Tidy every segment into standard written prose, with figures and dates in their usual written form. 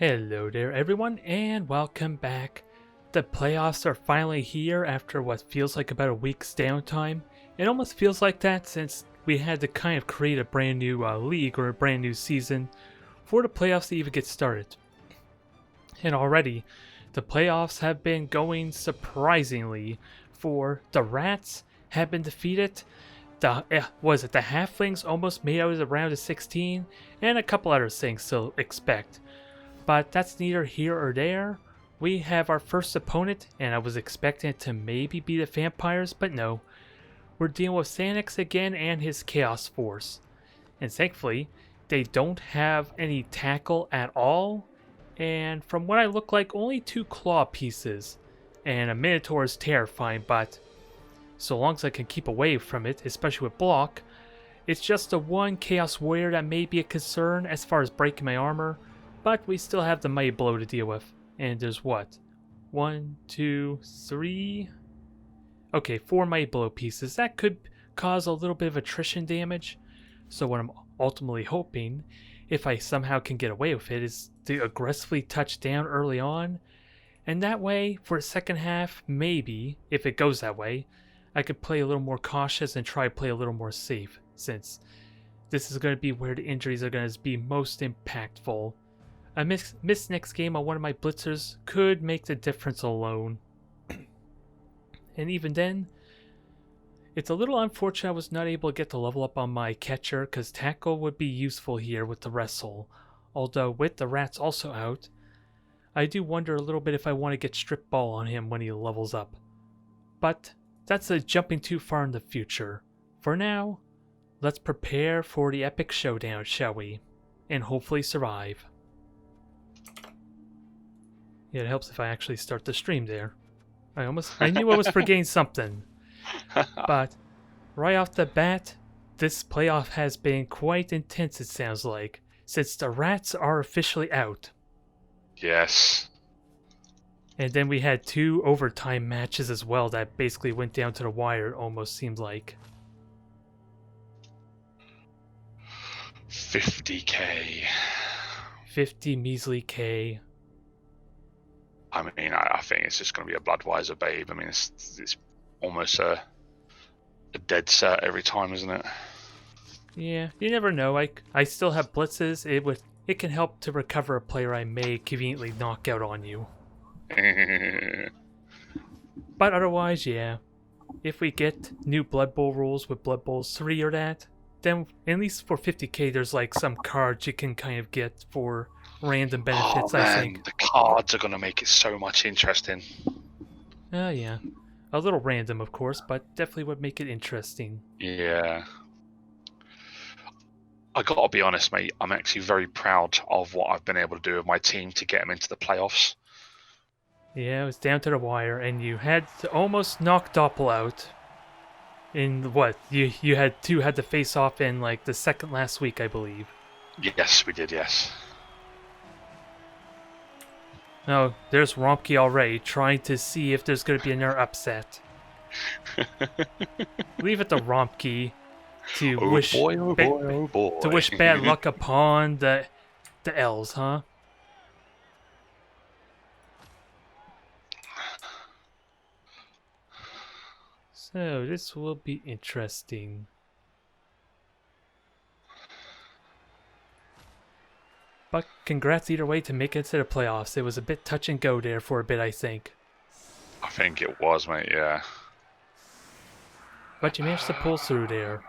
Hello there, everyone, and welcome back. The playoffs are finally here after what feels like about a week's downtime. It almost feels like that since we had to kind of create a brand new league or a brand new season for the playoffs to even get started. And already, the playoffs have been going surprisingly. For the Rats have been defeated. The Halflings almost made out of the round of 16, and a couple other things to expect. But that's neither here or there. We have our first opponent, and I was expecting it to maybe be the Vampires, but no. We're dealing with Sanix again and his Chaos Force. And thankfully, they don't have any tackle at all. And from what I look like, only 2 claw pieces. And a Minotaur is terrifying, but so long as I can keep away from it, especially with block, it's just the one Chaos Warrior that may be a concern as far as breaking my armor. But we still have the Mighty Blow to deal with. And there's what? 1, 2, 3... Okay, 4 Mighty Blow pieces. That could cause a little bit of attrition damage. So what I'm ultimately hoping, if I somehow can get away with it, is to aggressively touch down early on. And that way, for the second half, maybe, if it goes that way, I could play a little more cautious and try to play a little more safe. Since this is going to be where the injuries are going to be most impactful. A miss next game on one of my blitzers could make the difference alone. And even then, it's a little unfortunate I was not able to get the level up on my catcher, because tackle would be useful here with the wrestle. Although with the Rats also out, I do wonder a little bit if I want to get strip ball on him when he levels up. But that's jumping too far in the future. For now, let's prepare for the epic showdown, shall we? And hopefully survive. Yeah, it helps if I actually start the stream there. I knew I was forgetting something. But right off the bat, this playoff has been quite intense, it sounds like, since the Rats are officially out. Yes. And then we had 2 overtime matches as well that basically went down to the wire, it almost seemed like. 50k. 50 measly K. I mean, I think it's just going to be a Bloodweiser babe. I mean, it's almost a dead set every time, isn't it? Yeah, you never know. I still have blitzes. It can help to recover a player I may conveniently knock out on you. But otherwise, yeah. If we get new Blood Bowl rules with Blood Bowls 3 or that, then at least for 50k there's like some cards you can kind of get for random benefits, I think. The cards are going to make it so much interesting. Yeah. A little random, of course, but definitely would make it interesting. Yeah. I gotta be honest, mate, I'm actually very proud of what I've been able to do with my team to get them into the playoffs. Yeah, it was down to the wire, and you had to almost knock Doppel out. In what? You had to face off in like the second last week, I believe. Yes, we did, yes. Oh, there's Rompke already, trying to see if there's going to be another upset. Leave it to Rompke to wish to wish bad luck upon the Elves, huh? So this will be interesting. But congrats either way to make it to the playoffs. It was a bit touch and go there for a bit, I think. I think it was, mate, yeah. But you managed to pull through there.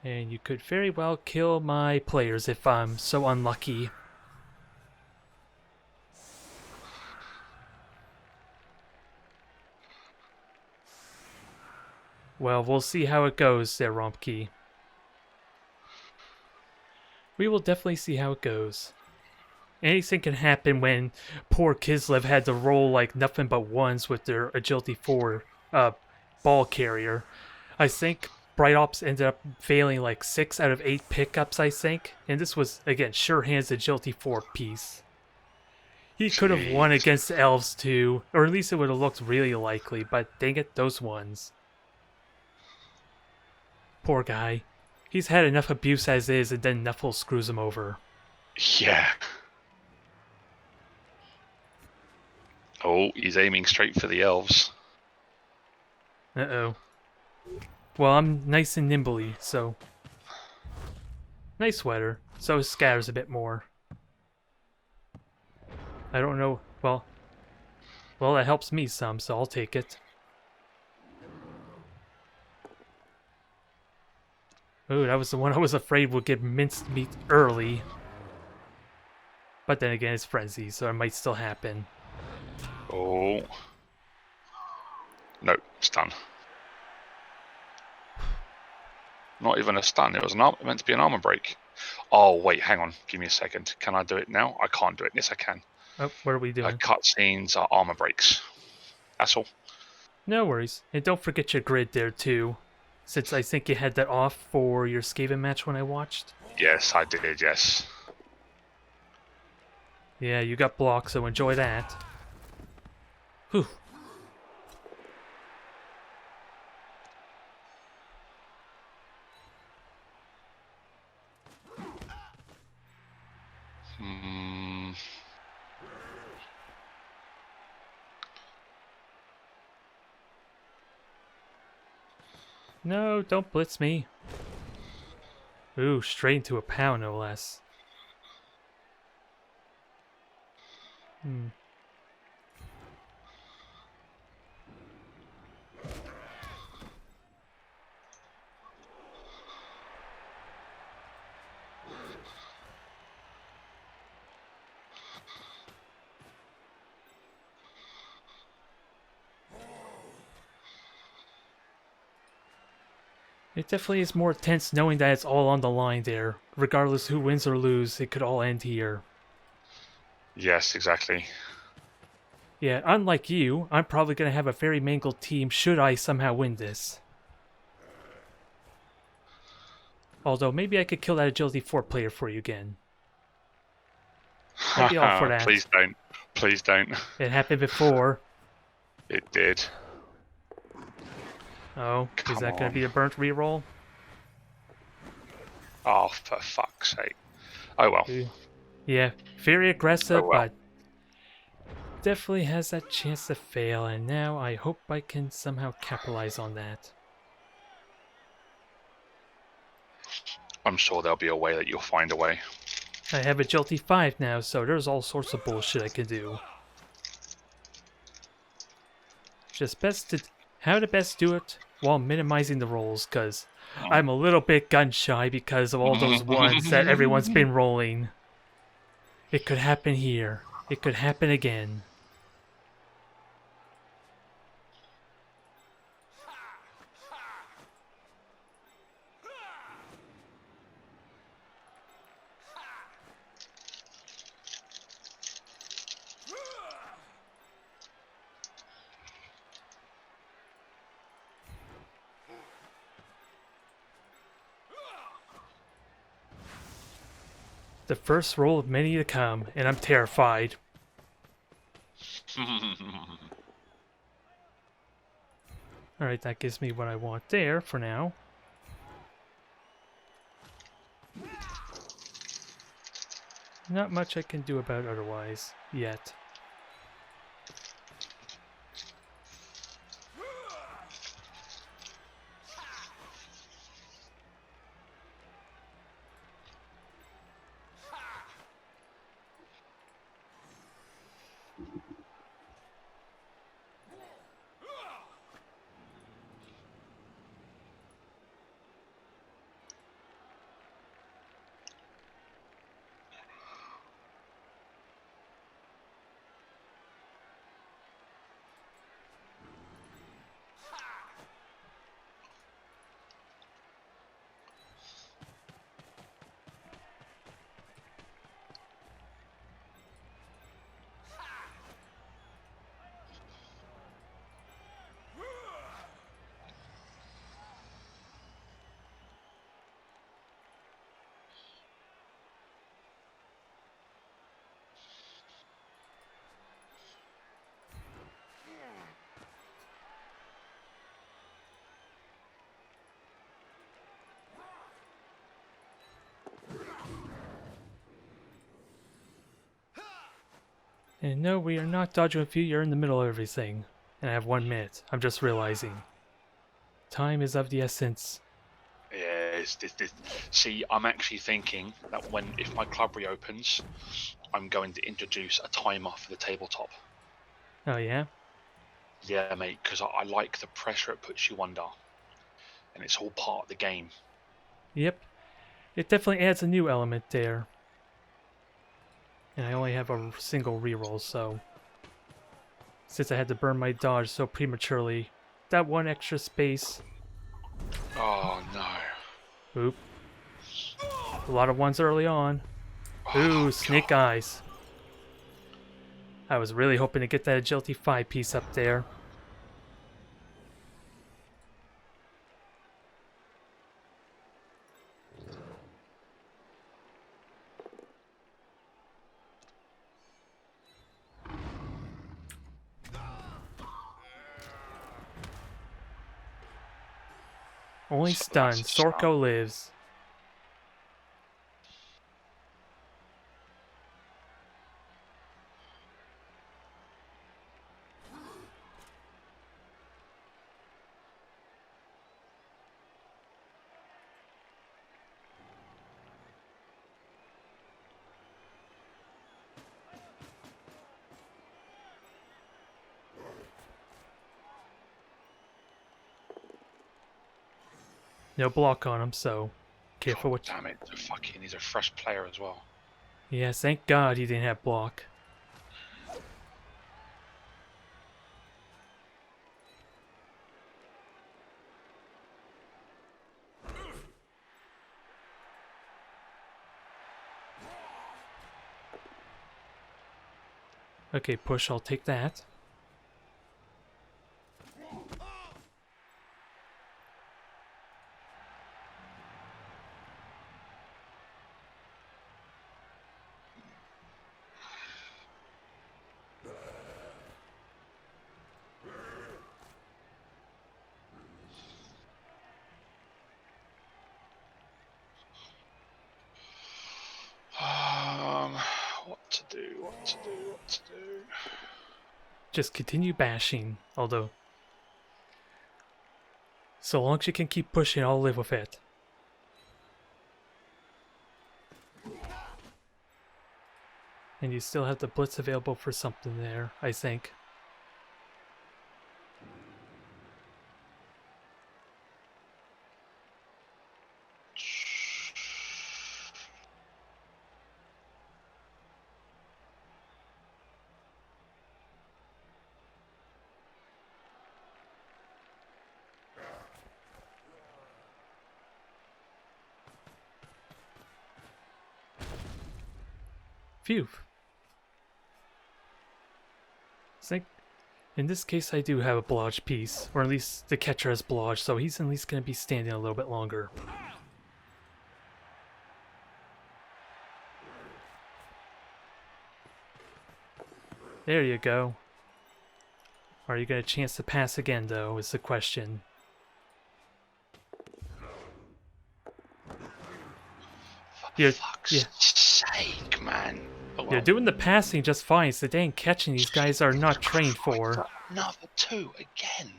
And you could very well kill my players if I'm so unlucky. Well, we'll see how it goes there, Rompke. We will definitely see how it goes. Anything can happen when poor Kislev had to roll like nothing but ones with their Agility 4 ball carrier. I think Bright Ops ended up failing like 6 out of 8 pickups, I think. And this was, again, Sure Hands Agility 4 piece. He could have won against the Elves too, or at least it would have looked really likely, but dang it, those ones. Poor guy. He's had enough abuse as is, and then Nuffle screws him over. Yeah. Oh, he's aiming straight for the elves. Uh-oh. Well, I'm nice and nimbly, so... Nice sweater, so it scatters a bit more. I don't know... Well, that helps me some, so I'll take it. Ooh, that was the one I was afraid would get minced meat early. But then again, it's Frenzy, so it might still happen. Oh. No, stun. Not even a stun. It was meant to be an armor break. Oh, wait, hang on. Give me a second. Can I do it now? I can't do it. Yes, I can. Oh, what are we doing? Cutscenes are armor breaks. That's all. No worries. And don't forget your grid there, too. Since I think you had that off for your Skaven match when I watched. Yes, I did, yes. Yeah, you got blocked, so enjoy that. Whew. Hmm. No, don't blitz me. Ooh, straight into a pound, no less. Hmm. It definitely is more tense knowing that it's all on the line there. Regardless who wins or loses, it could all end here. Yes, exactly. Yeah, unlike you, I'm probably going to have a very mangled team should I somehow win this. Although, maybe I could kill that Agility 4 player for you again. I'd be all for that. Please don't. Please don't. It happened before. It did. Oh, is Come that going to be on. a burnt reroll? Oh, for fuck's sake. Oh well. Yeah, very aggressive, Oh well. but definitely has that chance to fail, and now I hope I can somehow capitalize on that. I'm sure there'll be a way that you'll find a way. I have Agility 5 now, so there's all sorts of bullshit I can do. Just how to best do it while minimizing the rolls, because I'm a little bit gun shy because of all those ones that everyone's been rolling. It could happen here. It could happen again. The first roll of many to come, and I'm terrified. Alright, that gives me what I want there for now. Not much I can do about otherwise, yet. And no, we are not dodging with you. You're in the middle of everything. And I have 1 minute. I'm just realizing. Time is of the essence. Yeah, see, I'm actually thinking that if my club reopens, I'm going to introduce a timer for the tabletop. Oh, yeah? Yeah, mate, because I like the pressure it puts you under. And it's all part of the game. Yep. It definitely adds a new element there. And I only have a single reroll, so... Since I had to burn my dodge so prematurely, that 1 extra space... Oh, no. Oop. A lot of ones early on. Ooh, Oh, snake God. eyes. I was really hoping to get that agility 5 piece up there. Only So that's stunned. a stun. Sorko lives. No block on him, so careful God what. damn it. He's a fresh player as well. Yes, thank God he didn't have block. Okay, push, I'll take that. What to do, what to do, what to do. Just continue bashing, although... So long as you can keep pushing, I'll live with it. And you still have the blitz available for something there, I think. Phew. I think in this case I do have a blodge piece, or at least the catcher has blodge, so he's at least going to be standing a little bit longer. There you go. Are you going to chance to pass again, though, is the question. For You're, fuck's yeah, sake, man. Oh, you're well. doing the passing just fine. It's the dang catching these guys are not trained for. Another 2 again.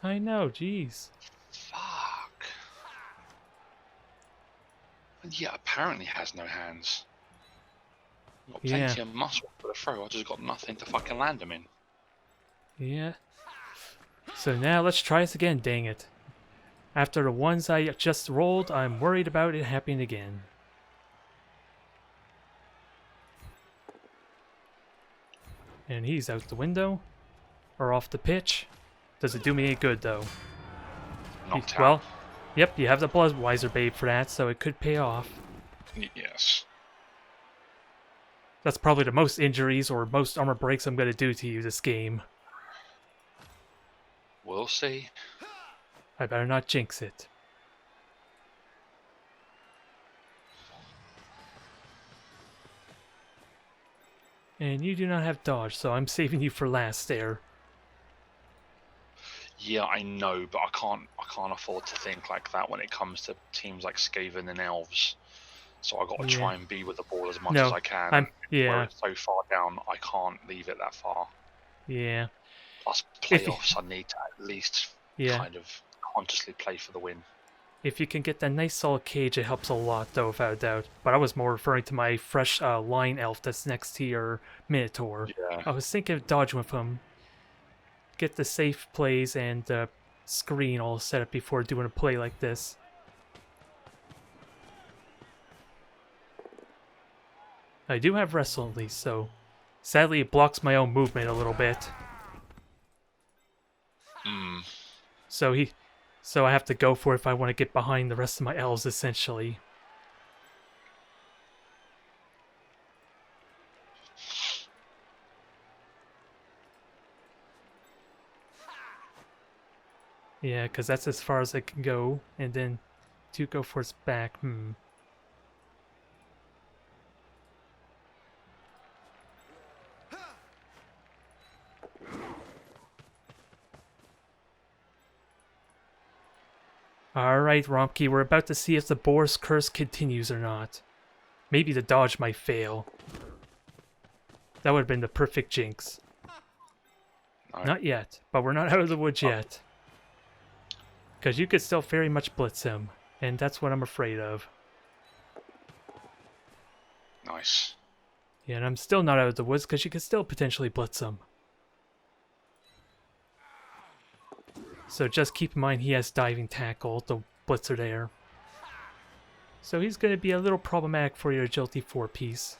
I know, jeez. Fuck. And yeah, apparently has no hands. Got plenty of muscle for the throw. I just got nothing to fucking land him in. Yeah. So now let's try this again, dang it. After the ones I just rolled, I'm worried about it happening again. And he's out the window. Or off the pitch. Does it do me any good, though? Knocked out. Well, yep, you have the Bloodwiser Babe for that, so it could pay off. Yes. That's probably the most injuries or most armor breaks I'm going to do to you this game. We'll see. I better not jinx it. And you do not have dodge, so I'm saving you for last there. Yeah, I know, but I can't afford to think like that when it comes to teams like Skaven and Elves. So I got to Yeah. try and be with the ball as much No, as I can. I'm And where yeah, it's so far down, I can't leave it that far. yeah. Plus If you, playoffs, I need to at least yeah, kind of consciously play for the win. if you can get that nice solid cage, it helps a lot, though, without a doubt. But I was more referring to my fresh line elf that's next to your Minotaur. Yeah. I was thinking of dodging with him, get the safe plays and screen all set up before doing a play like this. I do have wrestle at least, so sadly it blocks my own movement a little bit. Mm. So I have to go for it if I want to get behind the rest of my elves, essentially. Yeah, because that's as far as I can go, and then to go for its back. Alright, Romkey, we're about to see if the Boar's Curse continues or not. Maybe the dodge might fail. That would have been the perfect jinx. No. Not yet, but we're not out of the woods Oh. yet. Because you could still very much blitz him, and that's what I'm afraid of. Nice. Yeah, and I'm still not out of the woods because you could still potentially blitz him. So just keep in mind he has diving tackle, the blitzer there. So he's going to be a little problematic for your agility 4 piece.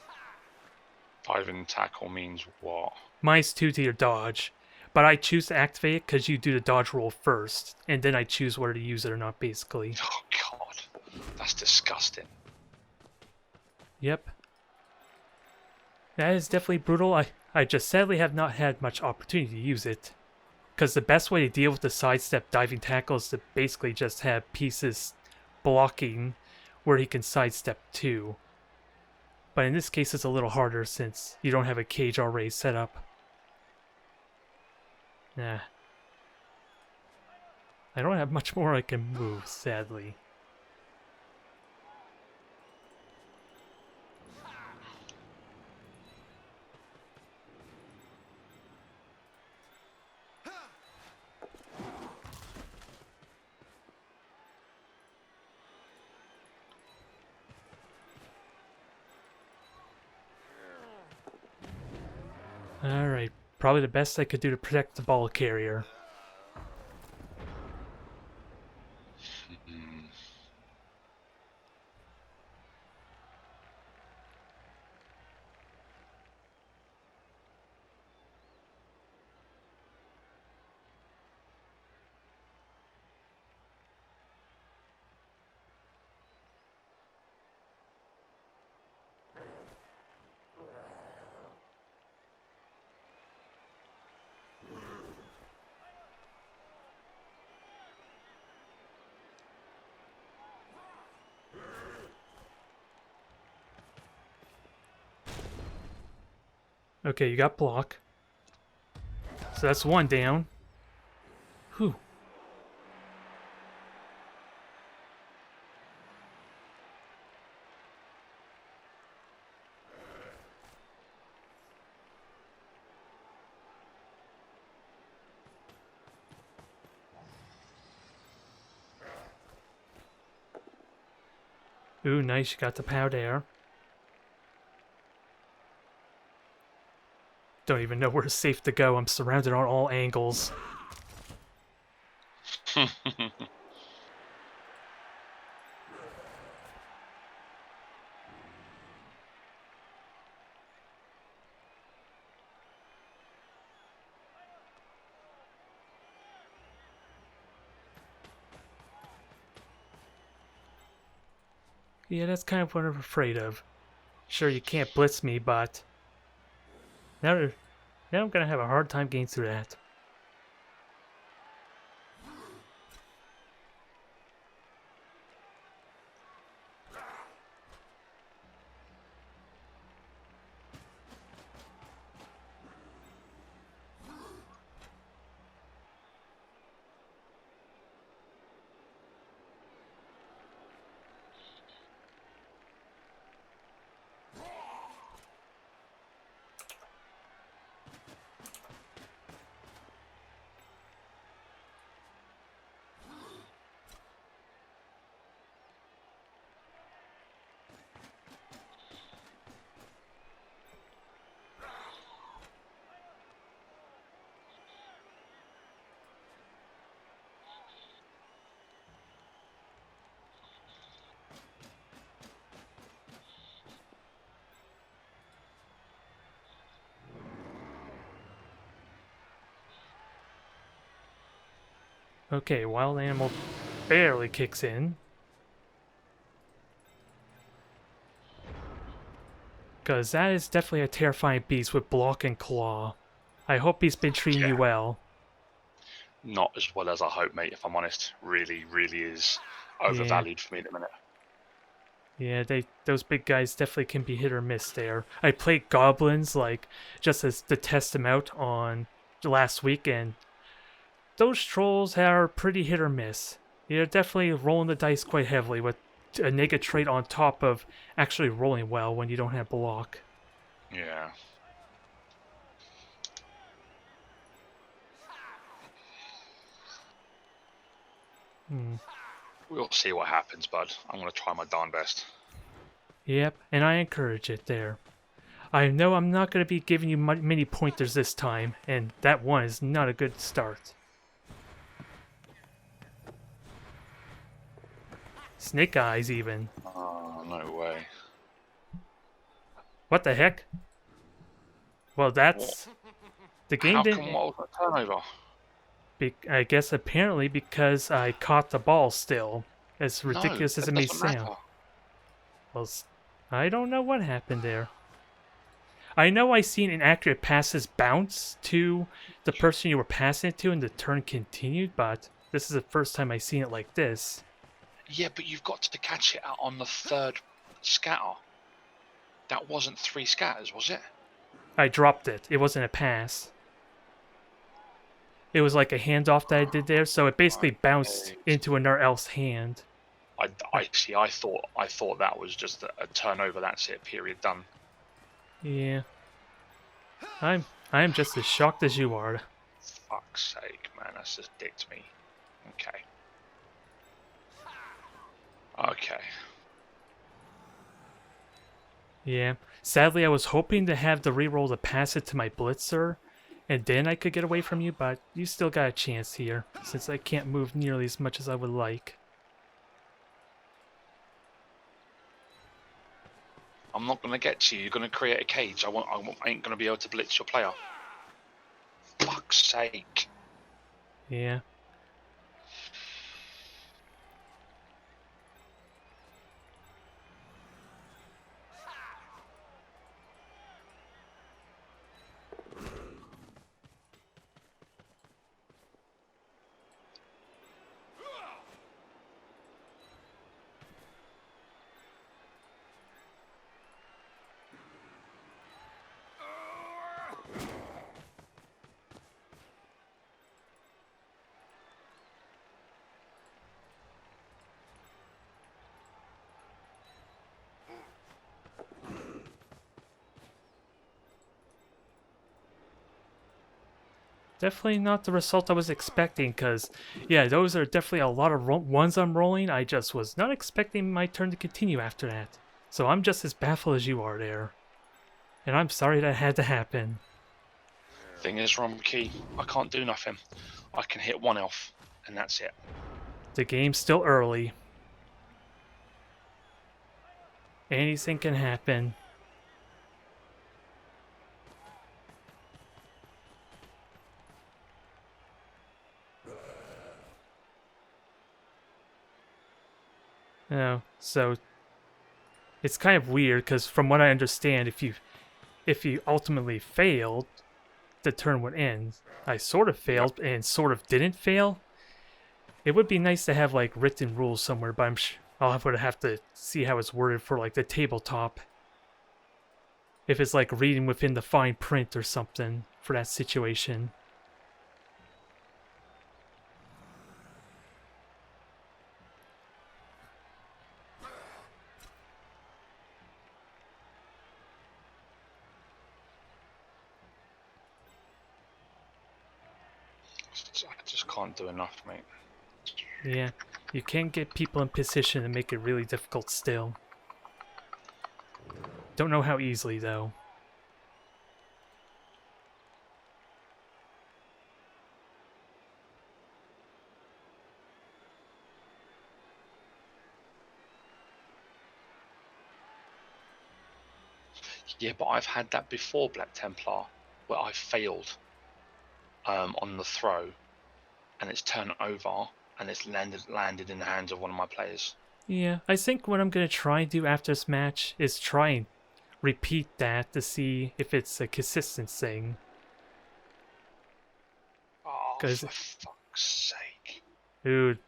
Diving tackle means what? -2 to your dodge. But I choose to activate it because you do the dodge roll first, and then I choose whether to use it or not, basically. Oh god, that's disgusting. Yep. That is definitely brutal. I just sadly have not had much opportunity to use it. Because the best way to deal with the sidestep diving tackle is to basically just have pieces blocking where he can sidestep to. But in this case, it's a little harder since you don't have a cage already set up. Nah. I don't have much more I can move, sadly. Alright, probably the best I could do to protect the ball carrier. Mm. Okay, you got block. So that's one down. Whew. Ooh, nice, you got the pow there. Don't even know where it's safe to go. I'm surrounded on all angles. Yeah, that's kind of what I'm afraid of. Sure, you can't blitz me, but now, now I'm gonna have a hard time getting through that. Okay, wild animal barely kicks in. Because that is definitely a terrifying beast with block and claw. I hope he's been treating Yeah, you well. not as well as I hope, mate. If I'm honest, really, really is Yeah. overvalued for me at the minute. Yeah, those big guys definitely can be hit or miss there. I played goblins like just as to test them out on last week, and those trolls are pretty hit or miss. You're definitely rolling the dice quite heavily with a negative trait on top of actually rolling well when you don't have block. Yeah. Hmm. We'll see what happens, bud. I'm going to try my darn best. Yep, and I encourage it there. I know I'm not going to be giving you many pointers this time, and that one is not a good start. Snake eyes, even. Oh, no way. What the heck? Well, What? that's... The game How come didn't... what was that turnover? I guess apparently because I caught the ball still, as No, ridiculous as that it may doesn't sound. matter. Well, I don't know what happened there. I know I seen inaccurate passes bounce to the person you were passing it to and the turn continued, but this is the first time I seen it like this. Yeah, but you've got to catch it out on the third scatter. That wasn't 3 scatters, was it? I dropped it. It wasn't a pass. It was like a handoff that I did there, so it basically bounced Okay. into another elf's hand. I see. I thought that was just a turnover. That's it. Period. Done. Yeah. I'm just as shocked as you are. Fuck's sake, man. That's just dicked me. Okay. Okay. Yeah. Sadly, I was hoping to have the reroll to pass it to my blitzer, and then I could get away from you, but you still got a chance here, since I can't move nearly as much as I would like. I'm not gonna get to you. You're gonna create a cage. I ain't gonna be able to blitz your player. Fuck's sake. Yeah. Definitely not the result I was expecting, because, yeah, those are definitely a lot of ones I'm rolling. I just was not expecting my turn to continue after that. So I'm just as baffled as you are there. And I'm sorry that had to happen. Thing is, Romkey, I can't do nothing. I can hit one elf, and that's it. The game's still early. Anything can happen. Oh, so it's kind of weird because from what I understand, if you ultimately failed, the turn would end. I sort of Yep. failed and sort of didn't fail. It would be nice to have like written rules somewhere, but would have to see how it's worded for like the tabletop. If it's like reading within the fine print or something for that situation. I just can't do enough, mate. Yeah, you can get people in position and make it really difficult still. Don't know how easily though. Yeah, but I've had that before, Black Templar, where I failed on the throw, and it's turned over and it's landed in the hands of one of my players. Yeah, I think what I'm going to try and do after this match is try and repeat that to see if it's a consistent thing. Oh, Because, for fuck's sake. dude,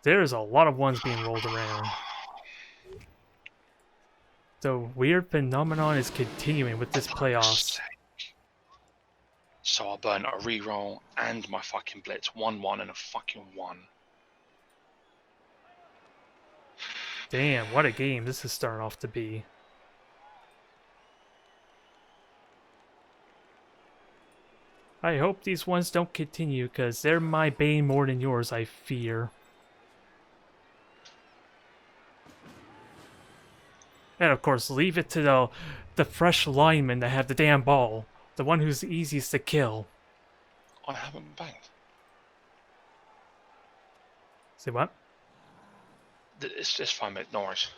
there's a lot of ones being rolled around. The weird phenomenon is continuing with this playoffs. So I burnt a reroll and my fucking blitz. 1-1 and a fucking 1. Damn, what a game this is starting off to be. I hope these ones don't continue, because they're my bane more than yours, I fear. And of course, leave it to the fresh linemen that have the damn ball. The one who's the easiest to kill. I haven't banged. Say what? It's just fine, mate. No worries.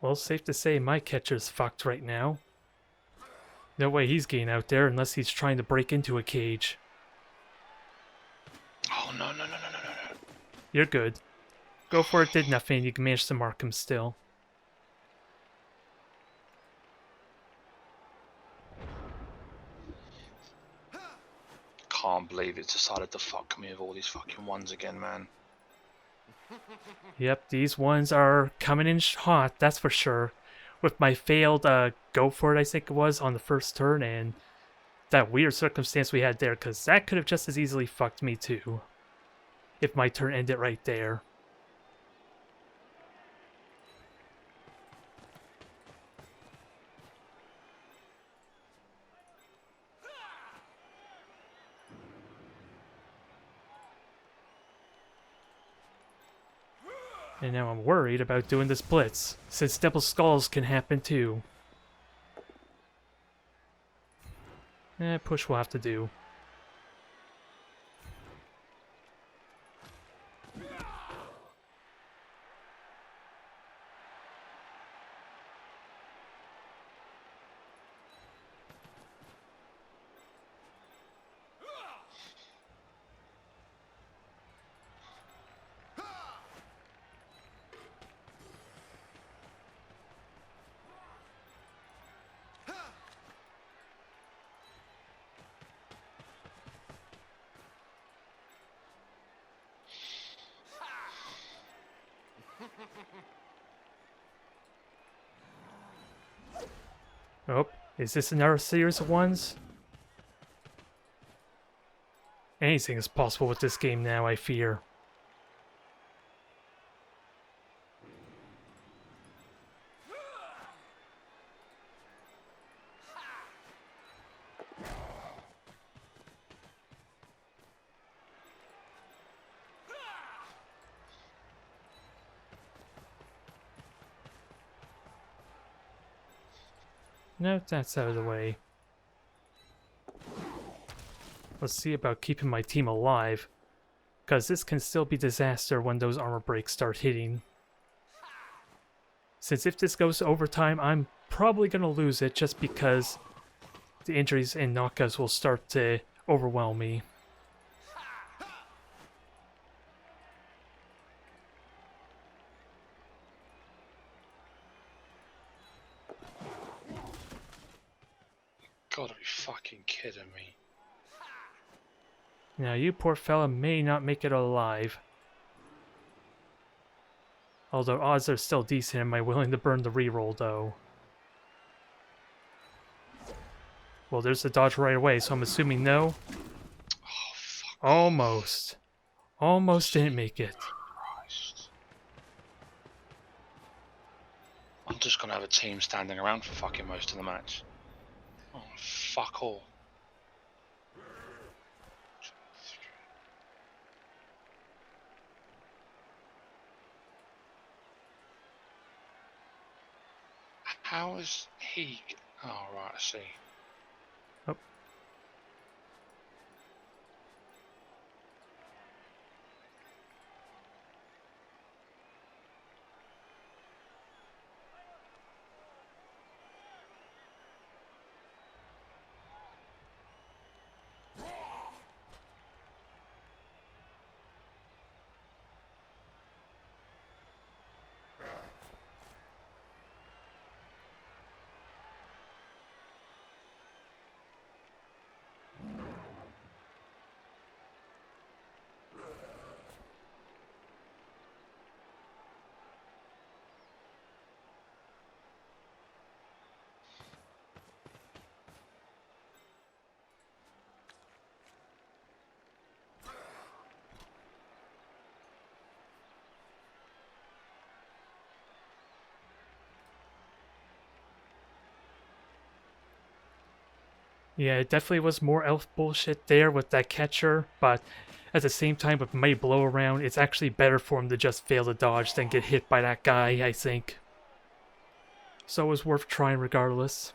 Well, safe to say my catcher's fucked right now. No way he's getting out there unless he's trying to break into a cage. Oh, no, no, no, no, no, no. You're good. Go for it, did nothing, you can manage to mark him still. Can't believe it decided to fuck me with all these fucking ones again, man. Yep, these ones are coming in hot, that's for sure. With my failed go for it, I think it was, on the first turn, and that weird circumstance we had there, because that could have just as easily fucked me too. If my turn ended right there. And now I'm worried about doing this blitz, since double skulls can happen too. Push will have to do. Oh, is this another series of ones? Anything is possible with this game now, I fear. No, that's out of the way. Let's see about keeping my team alive, because this can still be disaster when those armor breaks start hitting. Since if this goes to overtime, I'm probably going to lose it just because the injuries and knockouts will start to overwhelm me. Gotta be fucking kidding me. Now you poor fella may not make it alive. Although odds are still decent, am I willing to burn the reroll though? Well, there's the dodge right away, so I'm assuming no. Oh, fuck. Almost. Almost didn't make it. Christ. I'm just gonna have a team standing around for fucking most of the match. Oh, fuck all. How is he? Oh, right, I see. Oh. Yeah, it definitely was more elf bullshit there with that catcher, but at the same time with Mighty Blow around, it's actually better for him to just fail to dodge than get hit by that guy, I think. So it was worth trying regardless.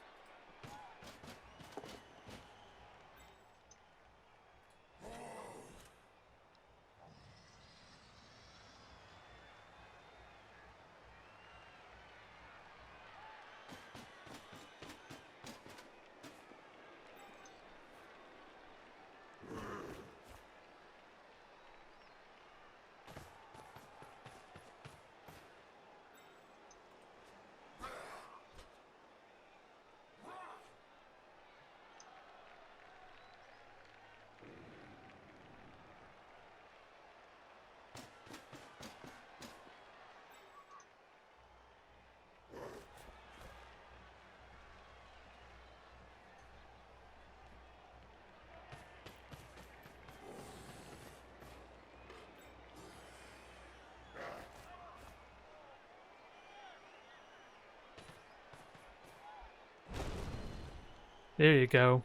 There you go.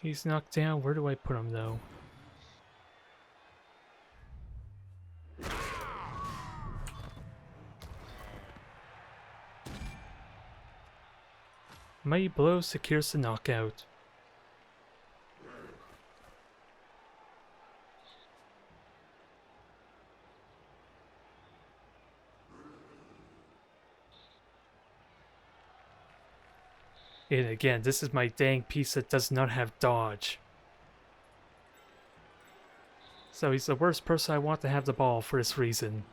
He's knocked down. Where do I put him, though? Mighty Blow secures the knockout. And again, this is my dang piece that does not have dodge. So he's the worst person I want to have the ball for this reason.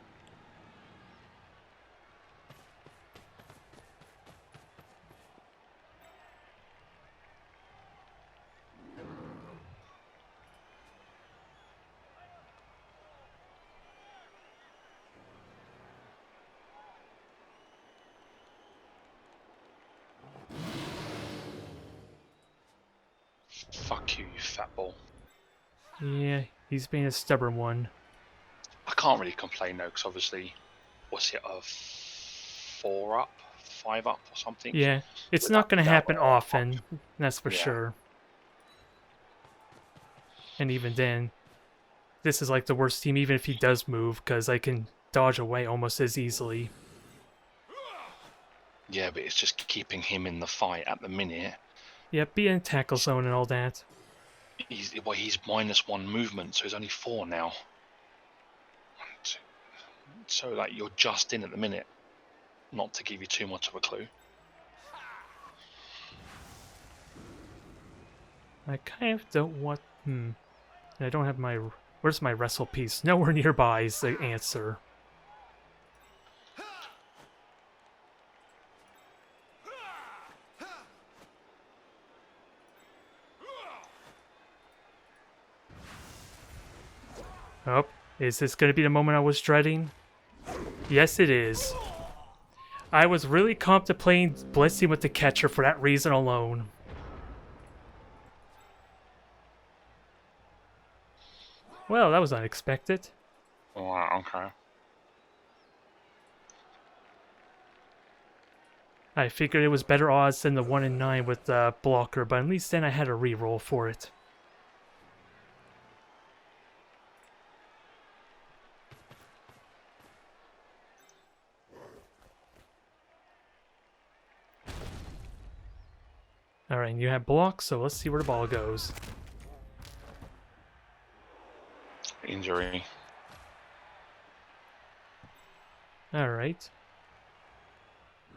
Fuck you, you fat ball. Yeah, he's being a stubborn one. I can't really complain though, because obviously, what's it, a 4 up, 5 up or something? Yeah, it's With not going to that happen often, that's for Yeah. sure. And even then, this is like the worst team, even if he does move, because I can dodge away almost as easily. Yeah, but it's just keeping him in the fight at the minute. Yeah, be in tackle zone and all that. He's -1 movement, so he's only 4 now. So like you're just in at the minute, not to give you too much of a clue. I kind of don't want... I don't have my... Where's my wrestle piece? Nowhere nearby is the answer. Oh, is this going to be the moment I was dreading? Yes, it is. I was really contemplating blitzing with the catcher for that reason alone. Well, that was unexpected. Wow, okay. I figured it was better odds than the 1 in 9 with the blocker, but at least then I had a reroll for it. Alright, and you have block, so let's see where the ball goes. Injury. Alright.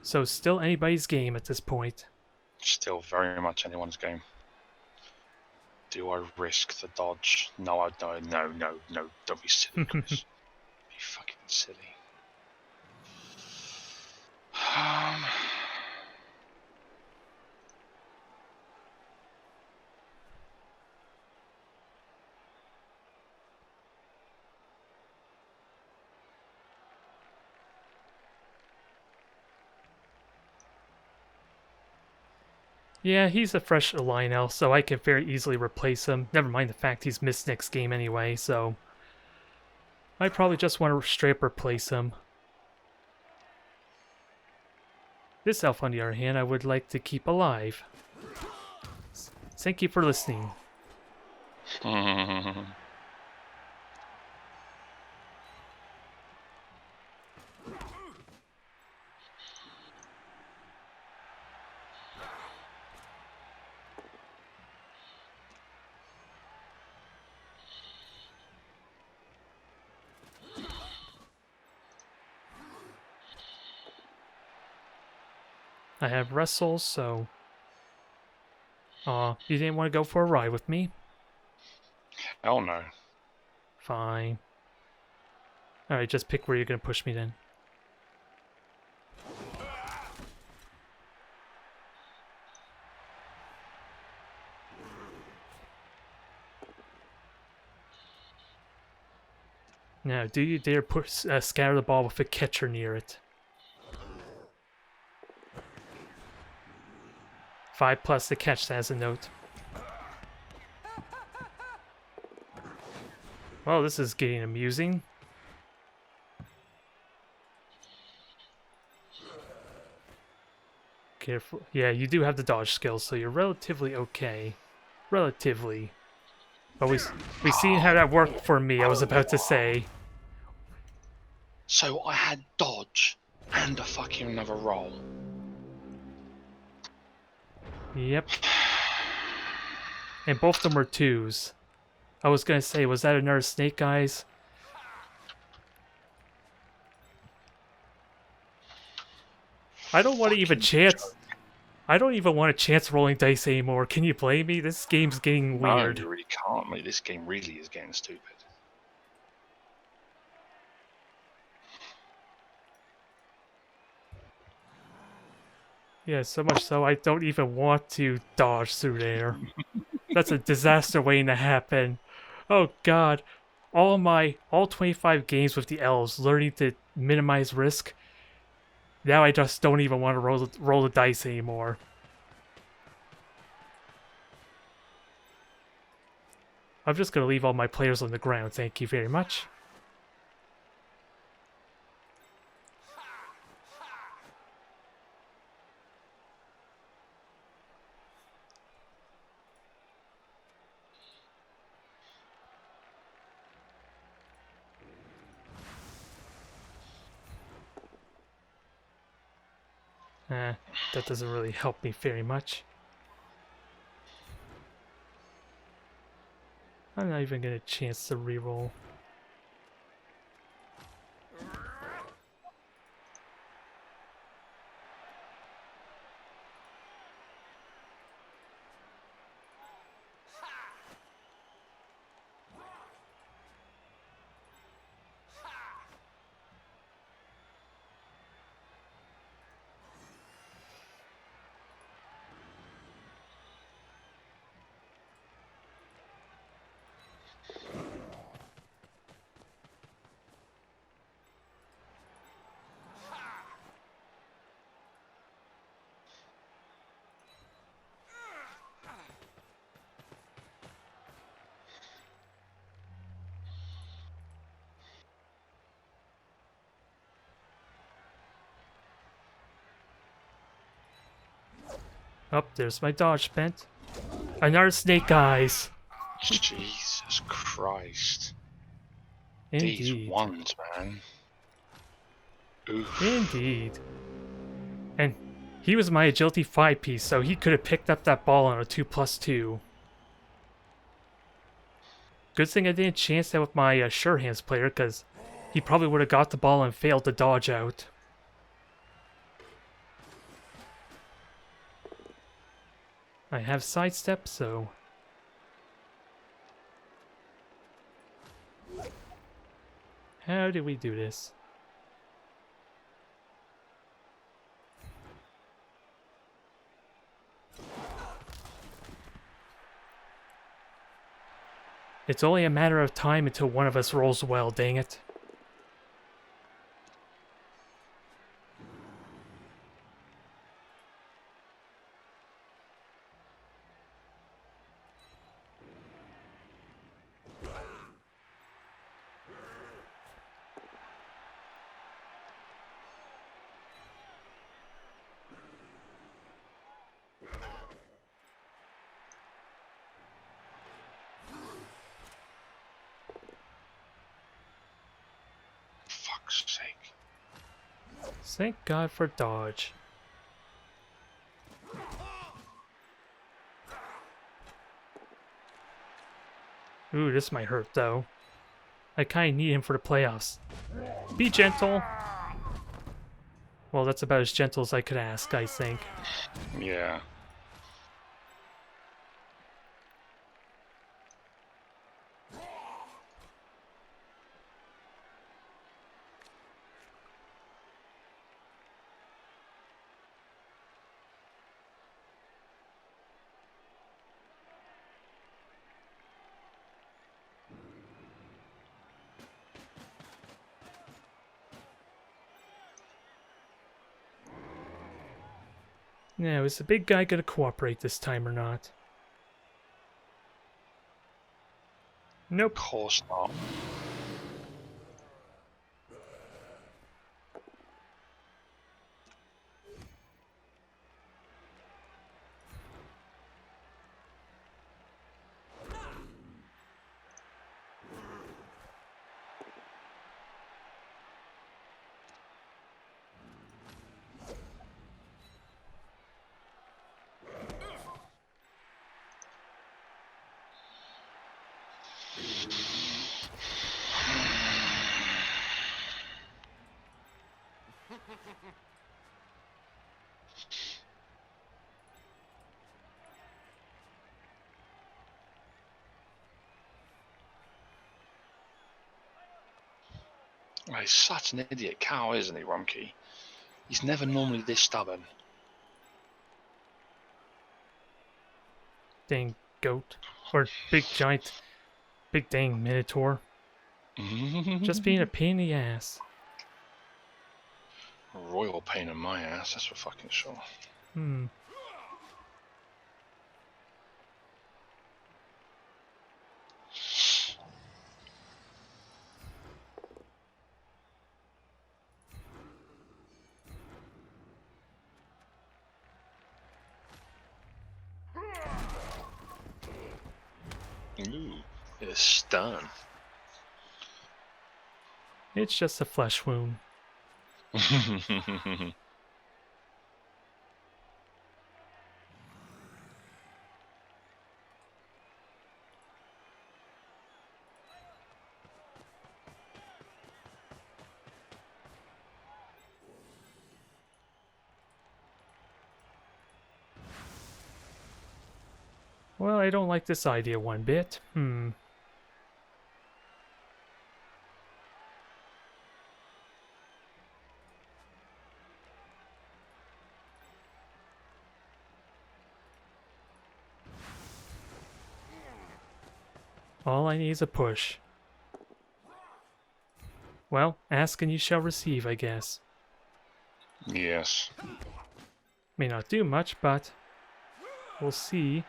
So still anybody's game at this point. Still very much anyone's game. Do I risk the dodge? No, I don't. No. Don't be silly, Chris. Be fucking silly. Yeah, he's a fresh Lionel, so I can very easily replace him. Never mind the fact he's missed next game anyway, so I probably just want to straight up replace him. This elf, on the other hand, I would like to keep alive. Thank you for listening. I have wrestle, so... Aw, you didn't want to go for a ride with me? Hell no. Fine. Alright, just pick where you're gonna push me then. Now, do you dare scatter the ball with a catcher near it? 5+ the catch has a note. Well, this is getting amusing. Careful. Yeah, you do have the dodge skills, so you're relatively okay. Relatively. But we seen how that worked for me, I was about to say. So I had dodge and a fucking another roll. Yep. And both of them were 2s. I was gonna say, was that another Snake Eyes? I don't want to even chance. I don't even want to chance rolling dice anymore. Can you blame me? This game's getting weird. No, you really can't, mate. This game really is getting stupid. Yeah, so much so I don't even want to dodge through there. That's a disaster waiting to happen. Oh god. All 25 games with the elves, learning to minimize risk. Now I just don't even want to roll the dice anymore. I'm just gonna leave all my players on the ground, thank you very much. That doesn't really help me very much. I'm not even gonna chance to reroll. Oh, there's my dodge spent. Another snake eyes. Jesus Christ. These Indeed. ones, man. Oof. Indeed. And he was my agility 5 piece, so he could have picked up that ball on a 2+2. Good thing I didn't chance that with my sure hands player, because he probably would have got the ball and failed to dodge out. I have sidestep, so... How do we do this? It's only a matter of time until one of us rolls well, dang it. Fuck's sake. Thank God for dodge. Ooh, this might hurt though. I kinda need him for the playoffs. Be gentle. Well, that's about as gentle as I could ask, I think. Yeah. Now, is the big guy gonna cooperate this time or not? Nope. Of course not. Oh, he's such an idiot cow, isn't he, Rumkey? He's never normally this stubborn. Dang goat. Or big giant. Big dang minotaur. Just being a pain in the ass. Royal pain in my ass, that's for fucking sure. Hmm. Ooh, it's stun. It's just a flesh wound. Well, I don't like this idea one bit. All I need is a push. Well, ask and you shall receive, I guess. Yes. May not do much, but we'll see.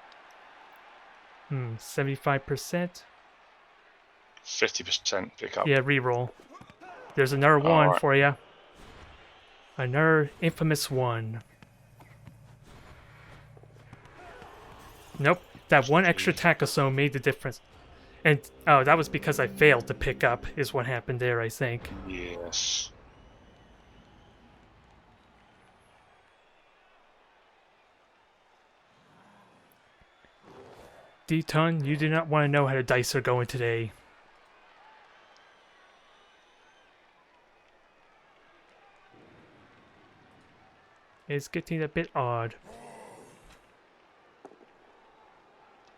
75%. 50% pick up. Yeah, reroll. There's another one Alright. for you. Another infamous one. Nope. That one extra Jeez. tackle zone made the difference. And, oh, that was because I failed to pick up, is what happened there, I think. Yes. D-Ton, you do not want to know how the dice are going today. It's getting a bit odd.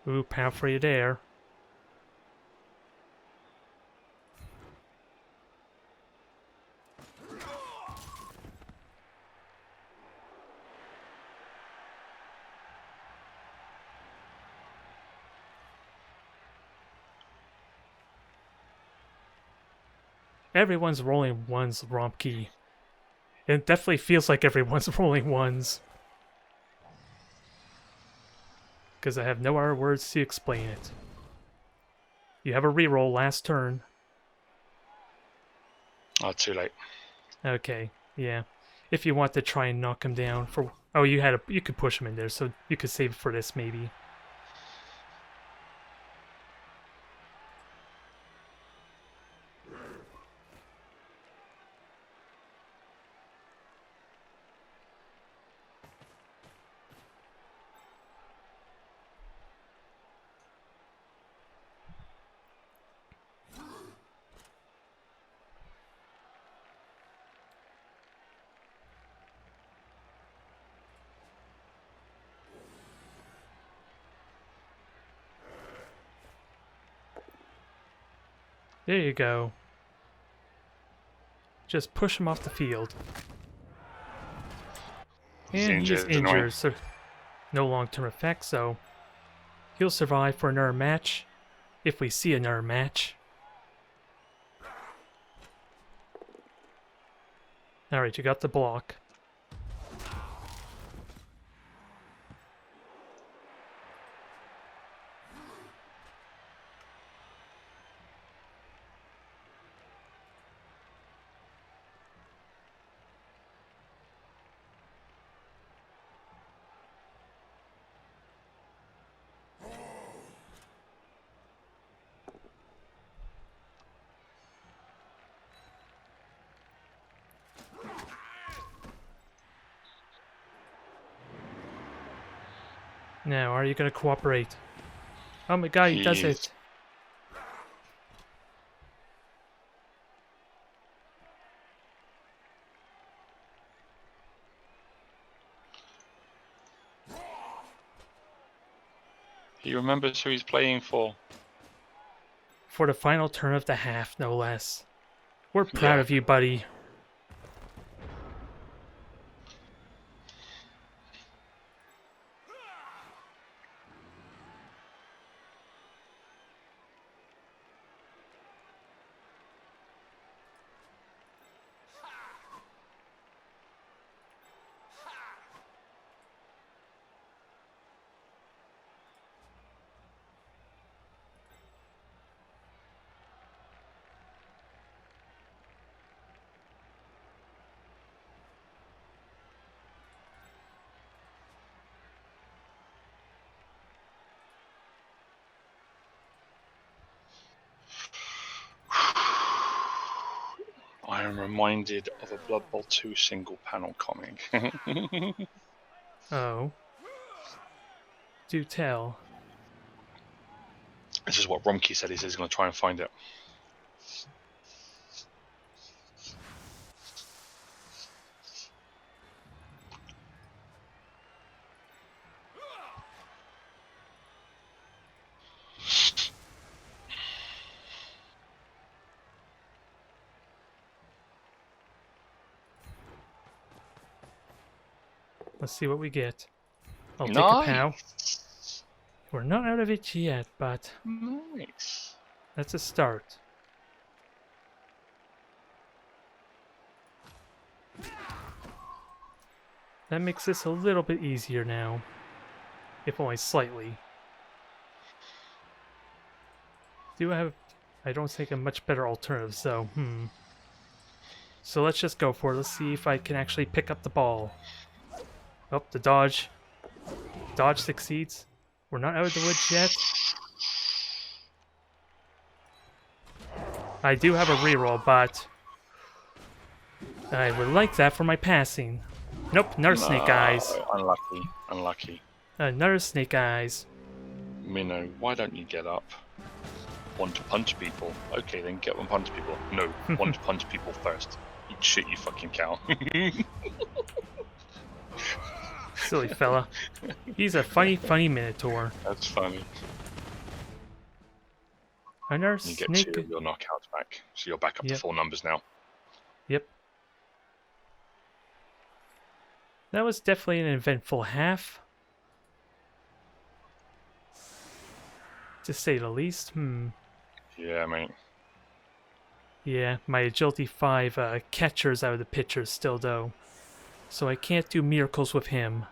Ooh, pound for you there. Everyone's rolling ones, Rompkey. It definitely feels like everyone's rolling ones. Because I have no other words to explain it. You have a reroll last turn. Oh, too late. Okay, yeah. If you want to try and knock him down for... Oh, you could push him in there, so you could save it for this, maybe. There you go. Just push him off the field. He's And he is injured, anyway. injured, so no long-term effect, so he'll survive for another match, if we see another match. Alright, you got the block. Now, are you gonna cooperate? Oh my god, he does it! He remembers who he's playing for. For the final turn of the half, no less. We're proud Yeah. of you, buddy. I am reminded of a Blood Bowl 2 single panel comic. Oh. Do tell. This is what Romkey said. He says he's going to try and find it. Let's see what we get. I'll take a pow. Nice. We're not out of it yet, but Nice. that's a start. That makes this a little bit easier now. If only slightly. Do I have... I don't think a much better alternative, so, So let's just go for it. Let's see if I can actually pick up the ball. Oh, the dodge. Dodge succeeds. We're not out of the woods yet. I do have a reroll, but I would like that for my passing. Nope, another snake eyes. Unlucky. Unlucky. Another snake eyes. Minnow, why don't you get up? Want to punch people? Okay, then get one punch people. No, want to punch people first. Eat shit, you fucking cow. Silly fella. He's a funny, funny Minotaur. That's funny. Another You get snake. 2 of your knockouts back, so you're back up to Yep. 4 numbers now. Yep. That was definitely an eventful half. To say the least. Yeah, mate. Yeah, my agility 5 catcher's out of the picture still though. So I can't do miracles with him.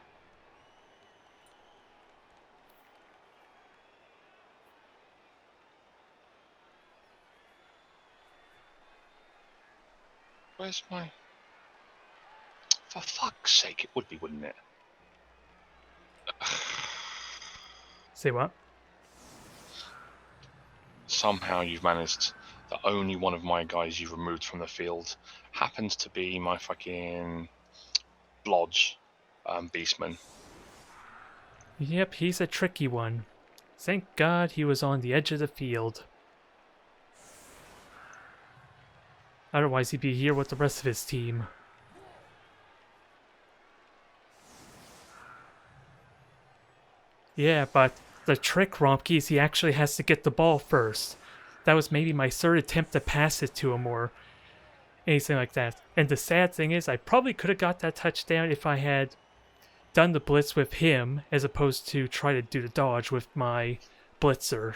Where's my... For fuck's sake, it would be, wouldn't it? Say what? Somehow you've managed... The only one of my guys you've removed from the field happens to be my fucking... Blodge beastman. Yep, he's a tricky one. Thank God he was on the edge of the field. Otherwise he'd be here with the rest of his team. Yeah, but the trick, Romkey, is he actually has to get the ball first. That was maybe my third attempt to pass it to him or anything like that. And the sad thing is, I probably could have got that touchdown if I had done the blitz with him as opposed to try to do the dodge with my blitzer.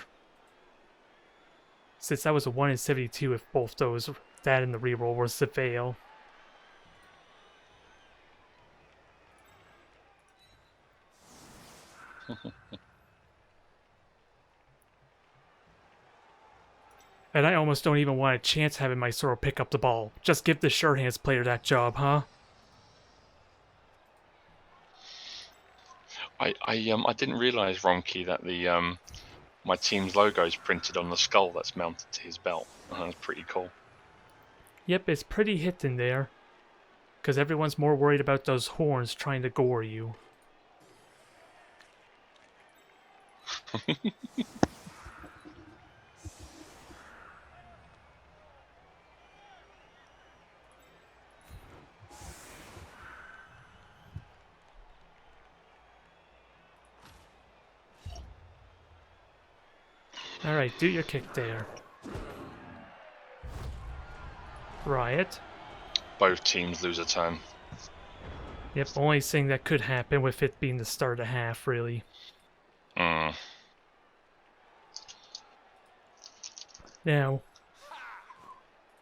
Since that was a 1 in 72 if both those, that and the reroll, was to fail. And I almost don't even want a chance having my Sorrow pick up the ball. Just give the sure hands player that job, huh? I didn't realise, Ronky, that the my team's logo is printed on the skull that's mounted to his belt. That's pretty cool. Yep, it's pretty hidden there. Because everyone's more worried about those horns trying to gore you. Alright, do your kick there. Riot. Both teams lose a turn. Yep, only thing that could happen with it being the start of half, really. Mm. Now,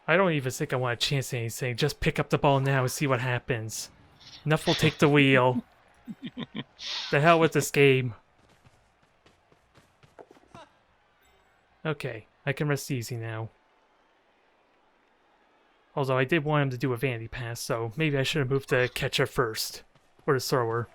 I don't even think I want to chance anything. Just pick up the ball now and see what happens. Nuff will take the wheel. The hell with this game. Okay, I can rest easy now. Although I did want him to do a vanity pass, so maybe I should have moved the catcher first. Or the thrower.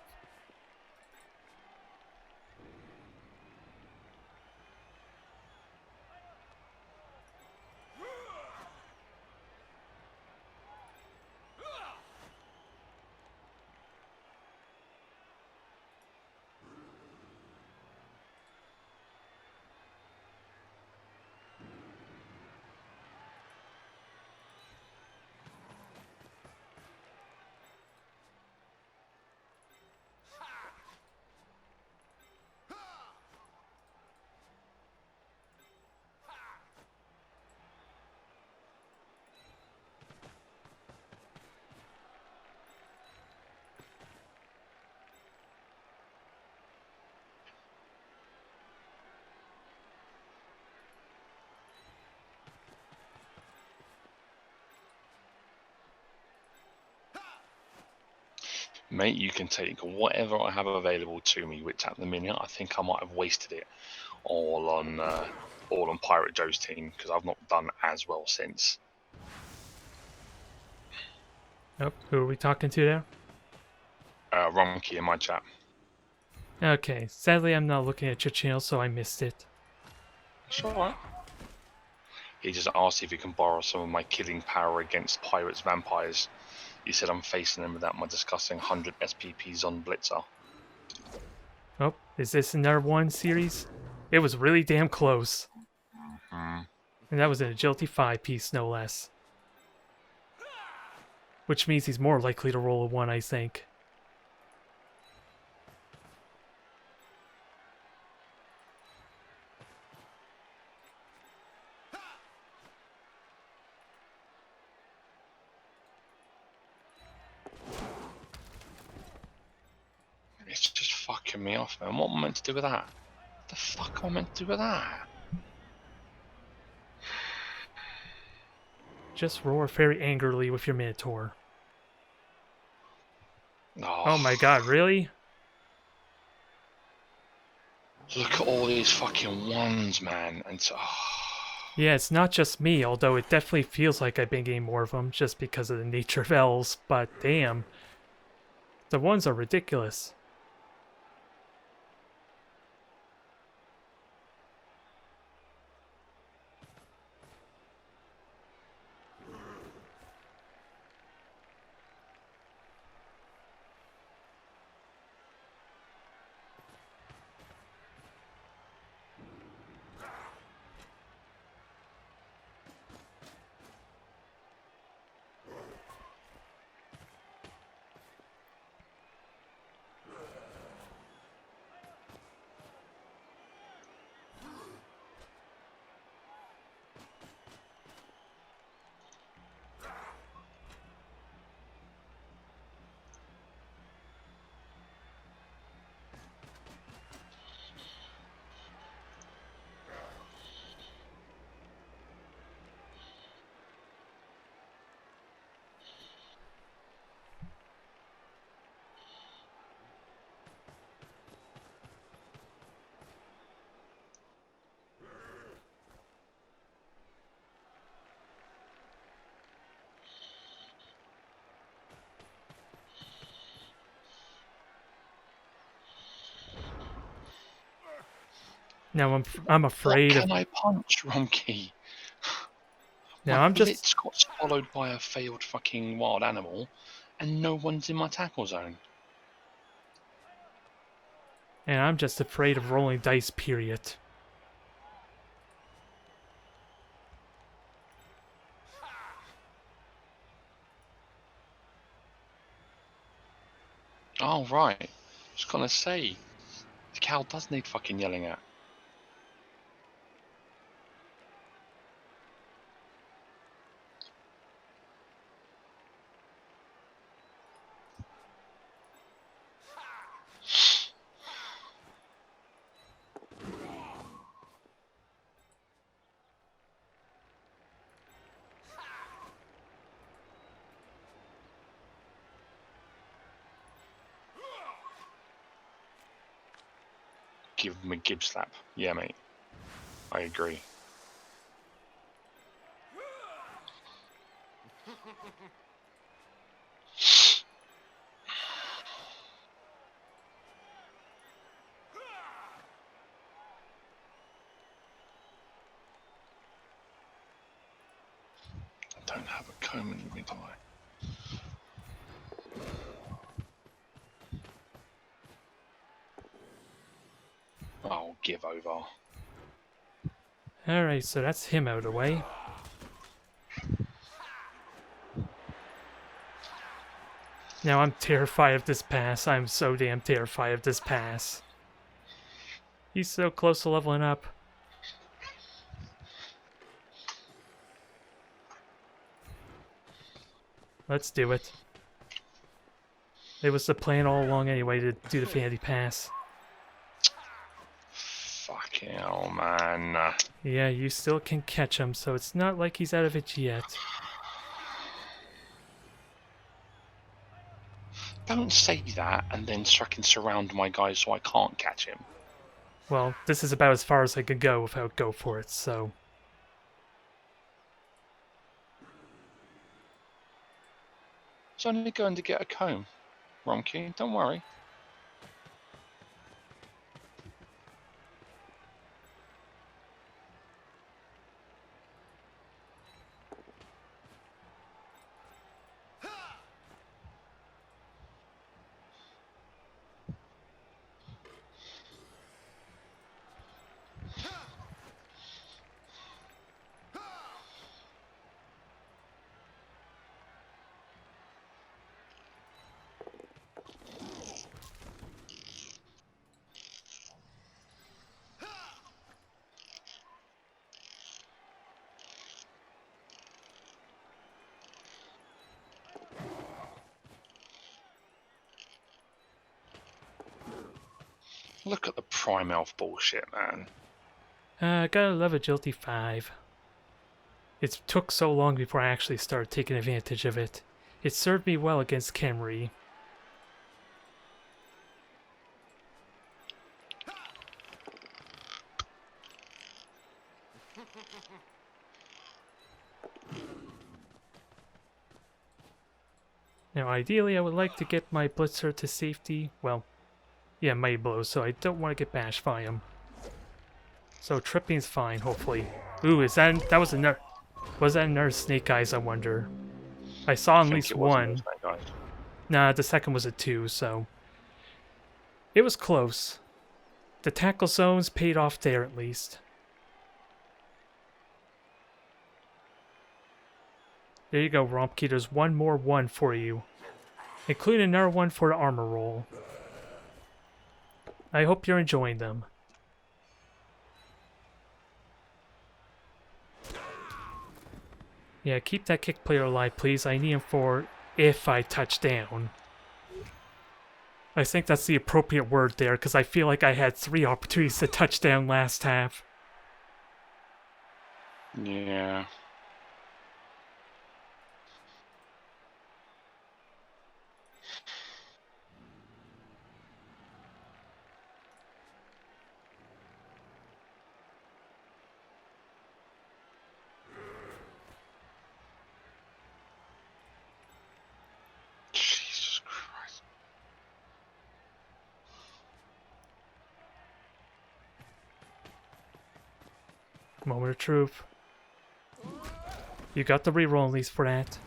Mate, you can take whatever I have available to me, which at the minute I think I might have wasted it all on Pirate Joe's team because I've not done as well since. Oh, who are we talking to there? Ronky in my chat. Okay, sadly I'm not looking at your channel, so I missed it. It's alright. He just asked if he can borrow some of my killing power against pirates vampires. He said I'm facing them without my disgusting 100 SPPs on Blitzer. Oh, is this another one series? It was really damn close. Mm. And that was an Agility 5 piece, no less. Which means he's more likely to roll a 1, I think. It's just fucking me off, man. What am I meant to do with that? What the fuck am I meant to do with that? Just roar very angrily with your Minotaur. Oh my god, really? Look at all these fucking ones, man. And so, Yeah, it's not just me, although it definitely feels like I've been getting more of them just because of the nature of elves, but damn. The ones are ridiculous. Now I'm what afraid of... can I punch, Ronky? My Now I'm just... blitz got swallowed by a failed fucking wild animal, and no one's in my tackle zone. And I'm just afraid of rolling dice, period. Oh, right. I was gonna say, the cow does need fucking yelling at. Give him a gib slap. Yeah, mate. I agree. I don't have a comb in me, do I? Oh, give over. Alright, so that's him out of the way. Now I'm terrified of this pass. I'm so damn terrified of this pass. He's so close to leveling up. Let's do it. It was the plan all along anyway to do the Vanity Pass. Fucking hell, man. Yeah, you still can catch him, so it's not like he's out of it yet. Don't say that and then fucking surround my guy so I can't catch him. Well, this is about as far as I could go without go for it, so... It's only going to get a comb, Ronky. Don't worry. Look at the Prime Elf bullshit, man. Gotta love Agility 5. It took so long before I actually started taking advantage of it. It served me well against Khemri. Now, ideally, I would like to get my Blitzer to safety. Well, yeah, Mighty Blow, so I don't want to get bashed by him. So tripping's fine, hopefully. Ooh, is that was another? Was that another Snake Eyes? I wonder. I saw at least one. Nah, the second was a 2, so it was close. The tackle zones paid off there at least. There you go, Rompkey. There's one more 1 for you, including another one for the armor roll. I hope you're enjoying them. Yeah, keep that kick player alive, please. I need him for if I touch down. I think that's the appropriate word there, because I feel like I had 3 opportunities to touch down last half. Yeah. Jesus Christ. Moment of truth. You got the reroll at least for that.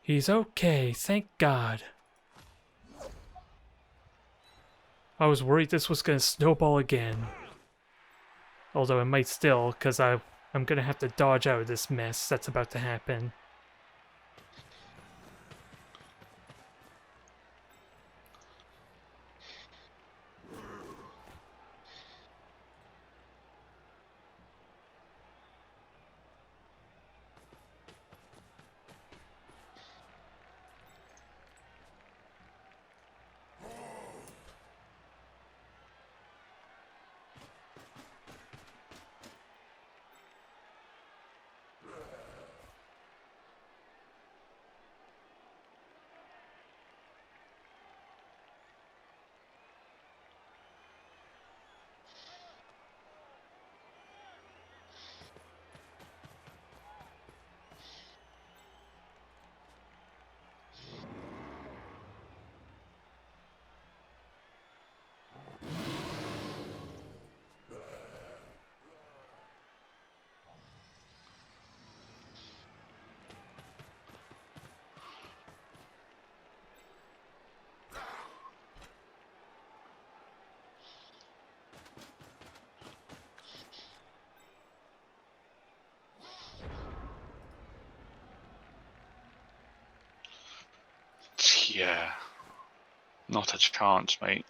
He's okay, thank God. I was worried this was gonna snowball again. Although it might still, because I'm gonna have to dodge out of this mess that's about to happen. Yeah. Not a chance, mate.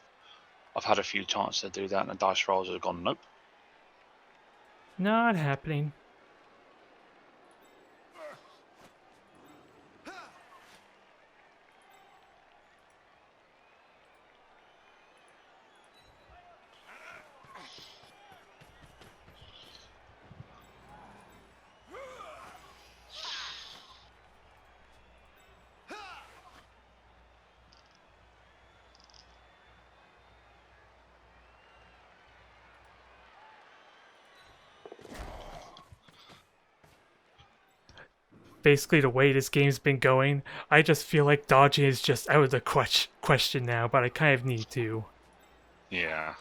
I've had a few chances to do that, and the dice rolls have gone, nope. Not happening. Basically, the way this game's been going, I just feel like dodging is just out of the question now, but I kind of need to. Yeah.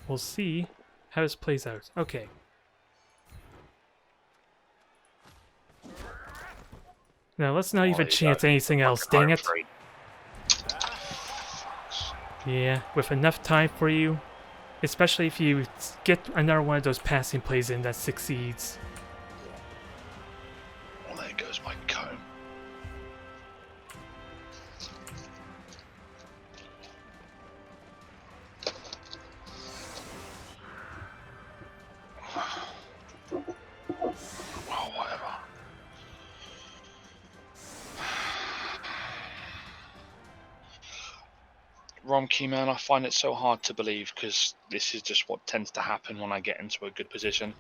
We'll see how this plays out. Okay. Now, let's not even chance anything else, dang it. Yeah, with enough time for you, especially if you get another one of those passing plays in that succeeds. Well, there goes my comb. Romkey, man, I find it so hard to believe because this is just what tends to happen when I get into a good position.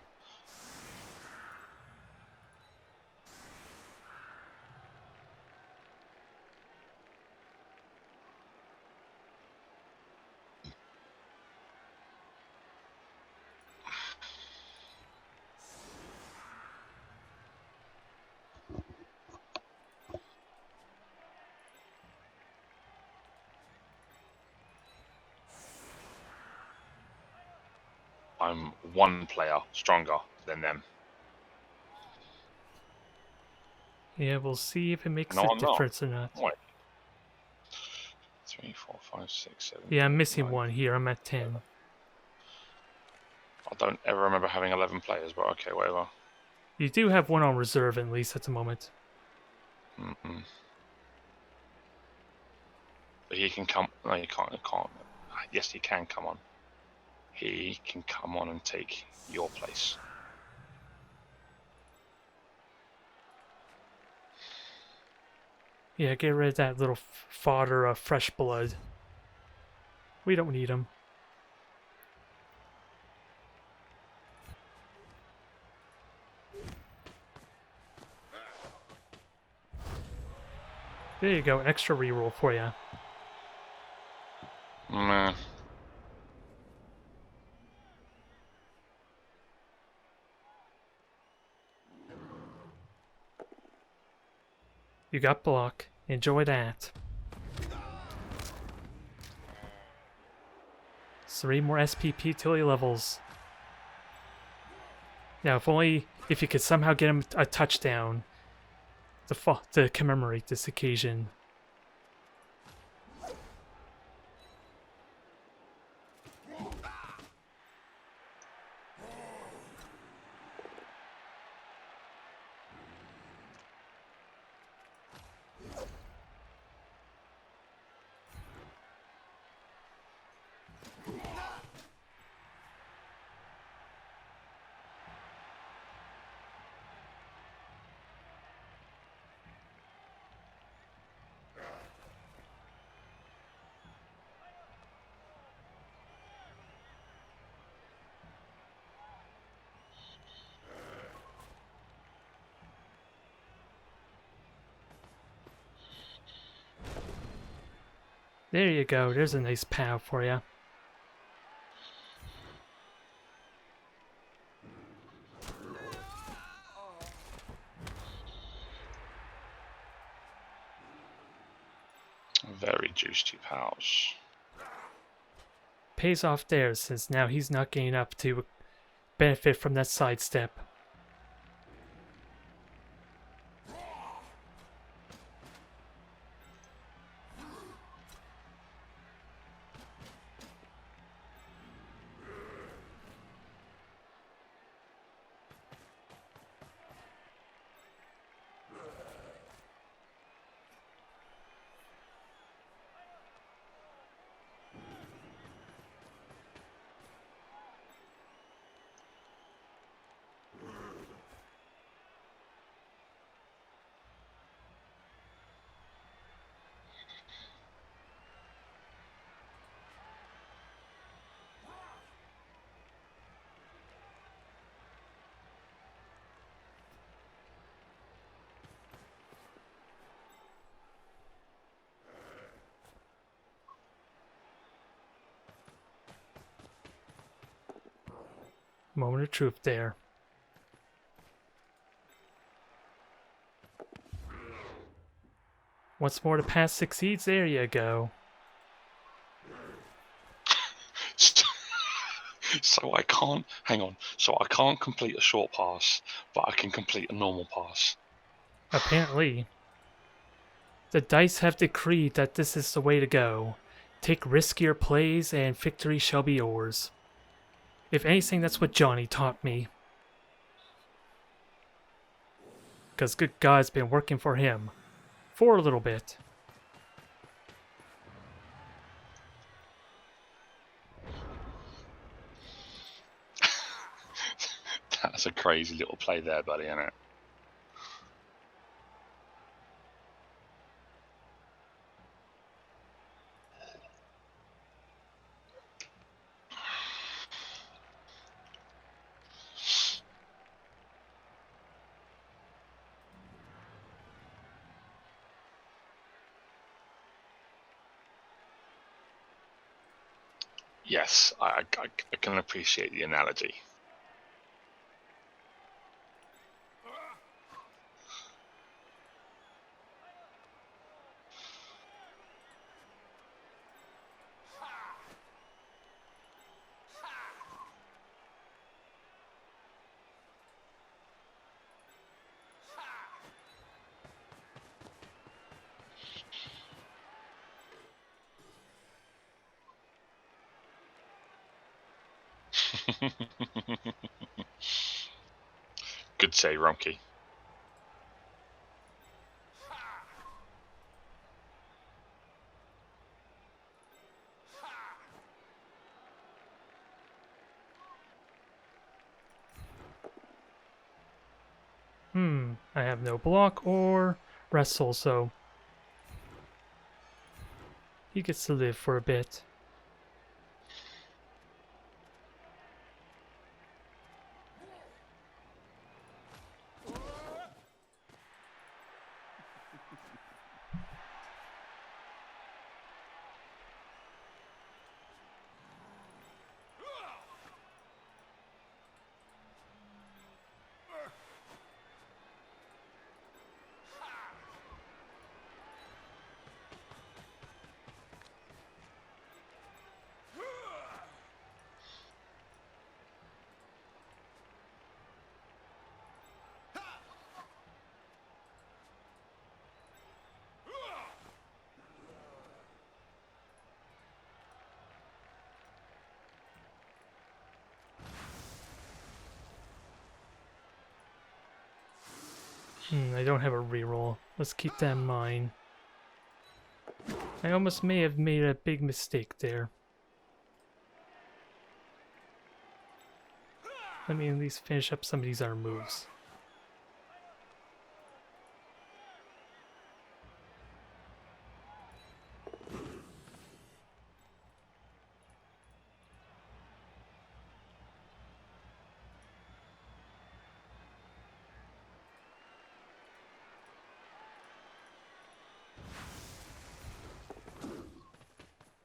I'm one player stronger than them. Yeah, we'll see if it makes No, a I'm not. difference or not. Wait. 3, 4, 5, 6, 7. Yeah, I'm 8, missing 9. one here. I'm at 10. I don't ever remember having 11 players, but okay, whatever. You do have one on reserve at least at the moment. Mm-mm. But he can come. No, he can't. He can't. Yes, he can come on. He can come on and take your place. Yeah, get rid of that little fodder of fresh blood. We don't need him. There you go, extra reroll for you. Meh. You got block. Enjoy that. 3 more SPP till he levels. Now, if you could somehow get him a touchdown to commemorate this occasion. There you go. There's a nice POW for you. Very juicy pals. Pays off there since now he's not getting up to benefit from that sidestep. Moment of truth there. Once more, the pass succeeds. There you go. So I can't. Hang on. So I can't complete a short pass, but I can complete a normal pass. Apparently, the dice have decreed that this is the way to go. Take riskier plays and victory shall be yours. If anything, that's what Johnny taught me. Because good God, it's been working for him. For a little bit. That's a crazy little play there, buddy, isn't it? Yes, I can appreciate the analogy. Good say, Rumkey. I have no block or wrestle, so he gets to live for a bit. I don't have a reroll. Let's keep that in mind. I almost may have made a big mistake there. Let me at least finish up some of these other moves.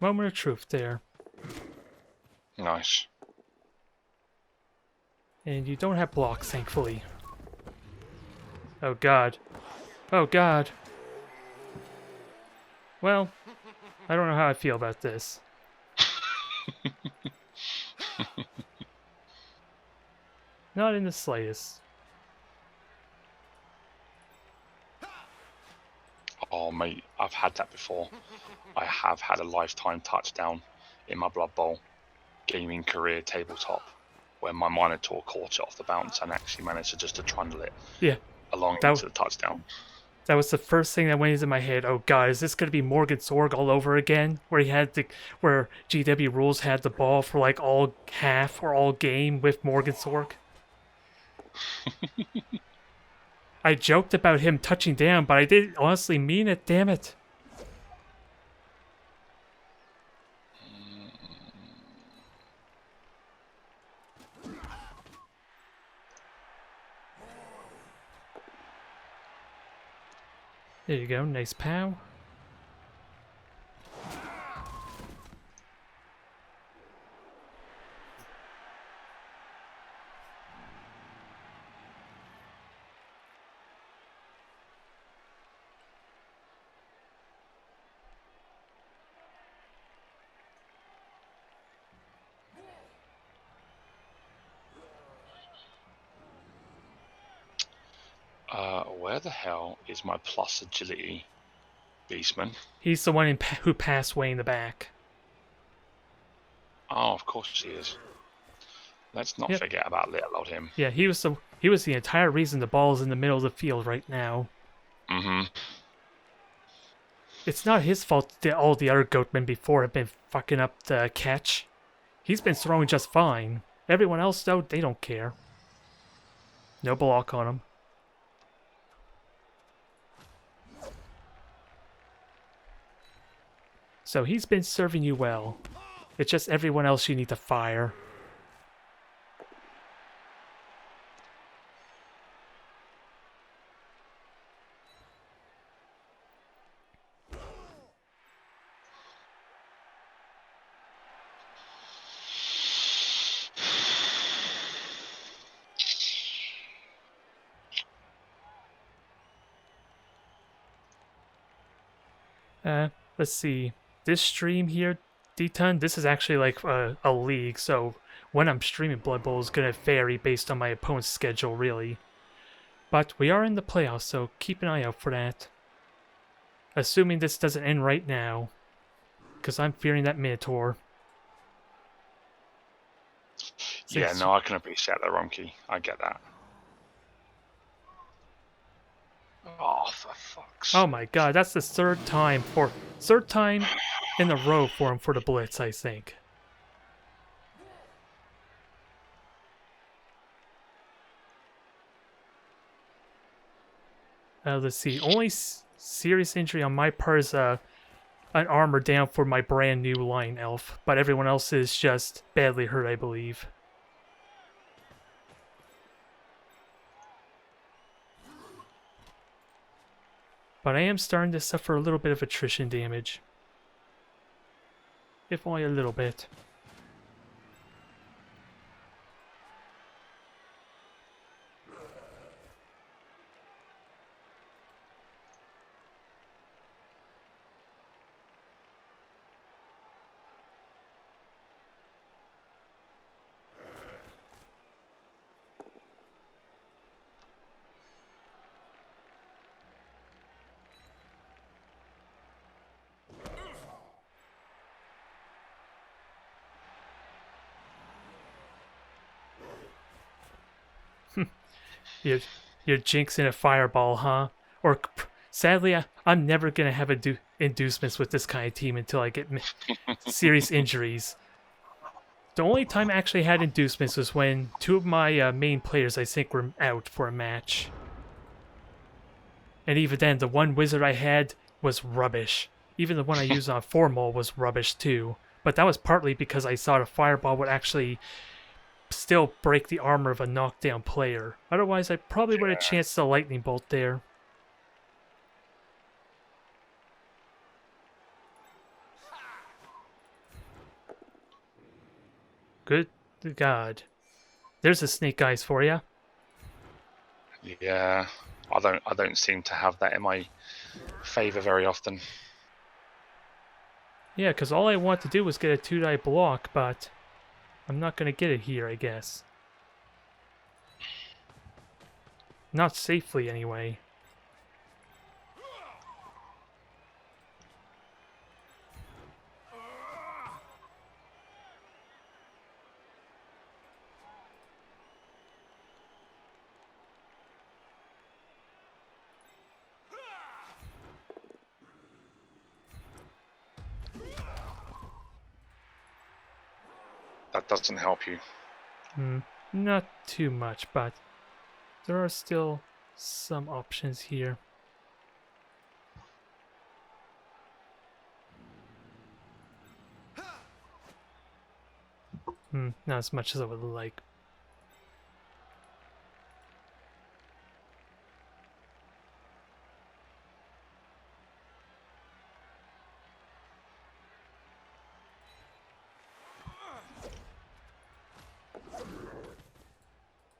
Moment of truth there. Nice. And you don't have blocks, thankfully. Oh god. Oh god. Well, I don't know how I feel about this. Not in the slightest. Oh, mate, I've had that before. I have had a lifetime touchdown in my Blood Bowl gaming career tabletop where my Minotaur caught it off the bounce and actually managed to just trundle it Yeah, along that, into the touchdown. that was the first thing that went into my head. Oh god, is this gonna be Morgan Sorg all over again? Where GW Rules had the ball for like all half or all game with Morgan Sorg? I joked about him touching down, but I didn't honestly mean it, damn it. There you go, nice pow. Where the hell is my plus agility beastman? He's the one who passed way in the back. Oh, of course he is. Let's not Yep. forget about little old him. Yeah, he was the entire reason the ball is in the middle of the field right now. Mm-hmm. It's not his fault that all the other goatmen before have been fucking up the catch. He's been throwing just fine. Everyone else, though, they don't care. No block on him. So he's been serving you well. It's just everyone else you need to fire. Let's see. This stream here, D-Ton, this is actually like a league, so when I'm streaming Blood Bowl is gonna vary based on my opponent's schedule, really. But we are in the playoffs, so keep an eye out for that. Assuming this doesn't end right now, because I'm fearing that Minotaur. Yeah, no, I can appreciate that, Romkey. I get that. Oh, for fuck's Oh my god, that's the third time in a row for him for the blitz, I think. Let's see. Only serious injury on my part is an armor down for my brand new line elf, but everyone else is just badly hurt, I believe. But I am starting to suffer a little bit of attrition damage. If only a little bit. You're jinxing a fireball, huh? Or sadly, I'm never gonna have inducements with this kind of team until I get serious injuries. The only time I actually had inducements was when two of my main players, I think, were out for a match. And even then, the one wizard I had was rubbish. Even the one I used on Formal was rubbish too. But that was partly because I thought a fireball would actually still break the armor of a knockdown player. Otherwise, I probably would have chanced the lightning bolt there. Good God. There's the snake eyes for you. Yeah, I don't seem to have that in my favor very often. Yeah, because all I want to do was get a 2-die block, but I'm not going to get it here, I guess. Not safely, anyway. That doesn't help you. Not too much, but there are still some options here. Not as much as I would like.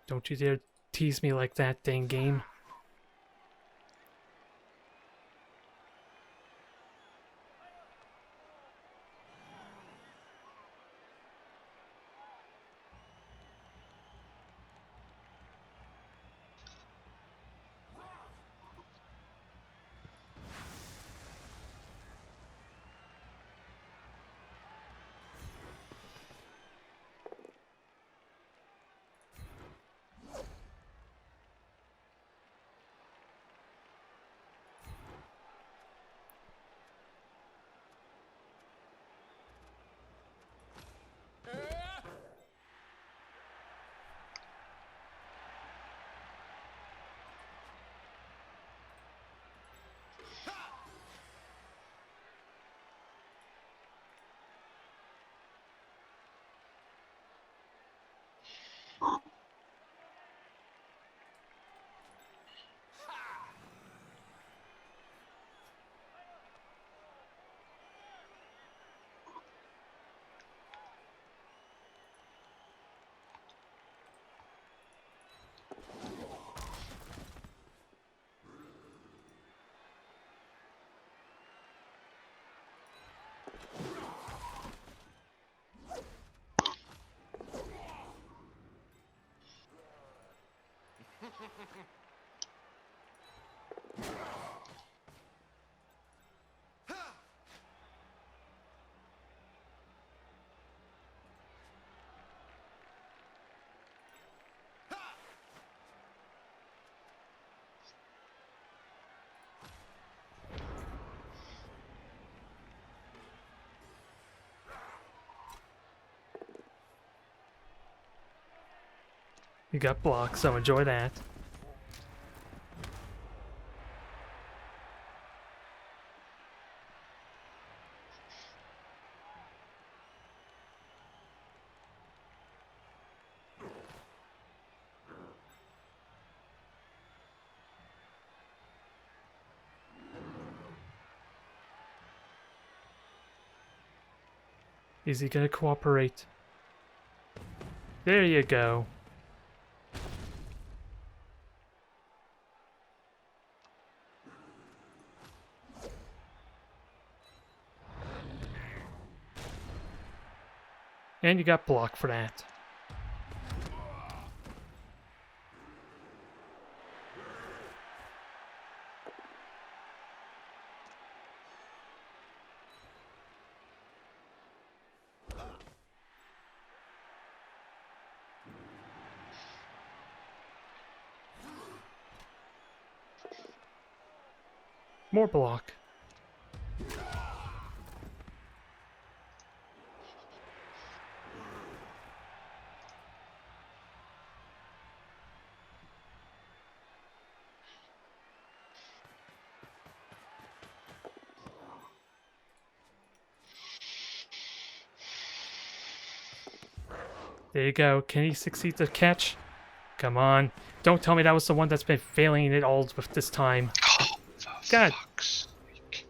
Don't you dare tease me like that, dang game. You got blocked, so enjoy that. Is he gonna cooperate? There you go. And you got blocked for that. More block. There you go. Can he succeed the catch? Come on. Don't tell me that was the one that's been failing it all with this time. For God. fuck's sake.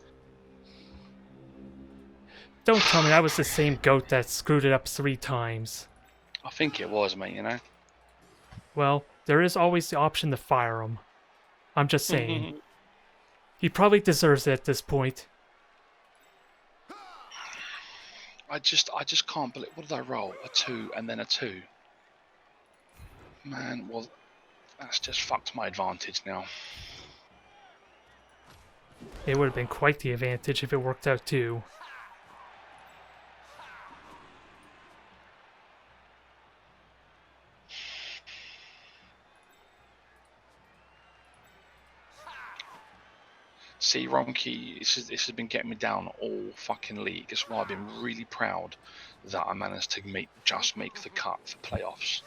Don't tell me that was the same goat that screwed it up 3 times. I think it was, mate, you know? Well, there is always the option to fire him. I'm just saying. He probably deserves it at this point. I just can't believe. What did I roll? A 2 and then a 2. Man, well, that's just fucked my advantage now. It would have been quite the advantage if it worked out too. See, Ronki, this has been getting me down all fucking league. That's why I've been really proud that I managed to just make the cut for playoffs.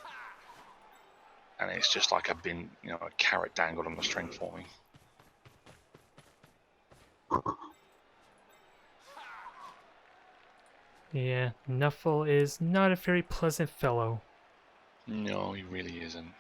And it's just like I've been, you know, a carrot dangled on the string for me. Yeah, Nuffle is not a very pleasant fellow. No, he really isn't.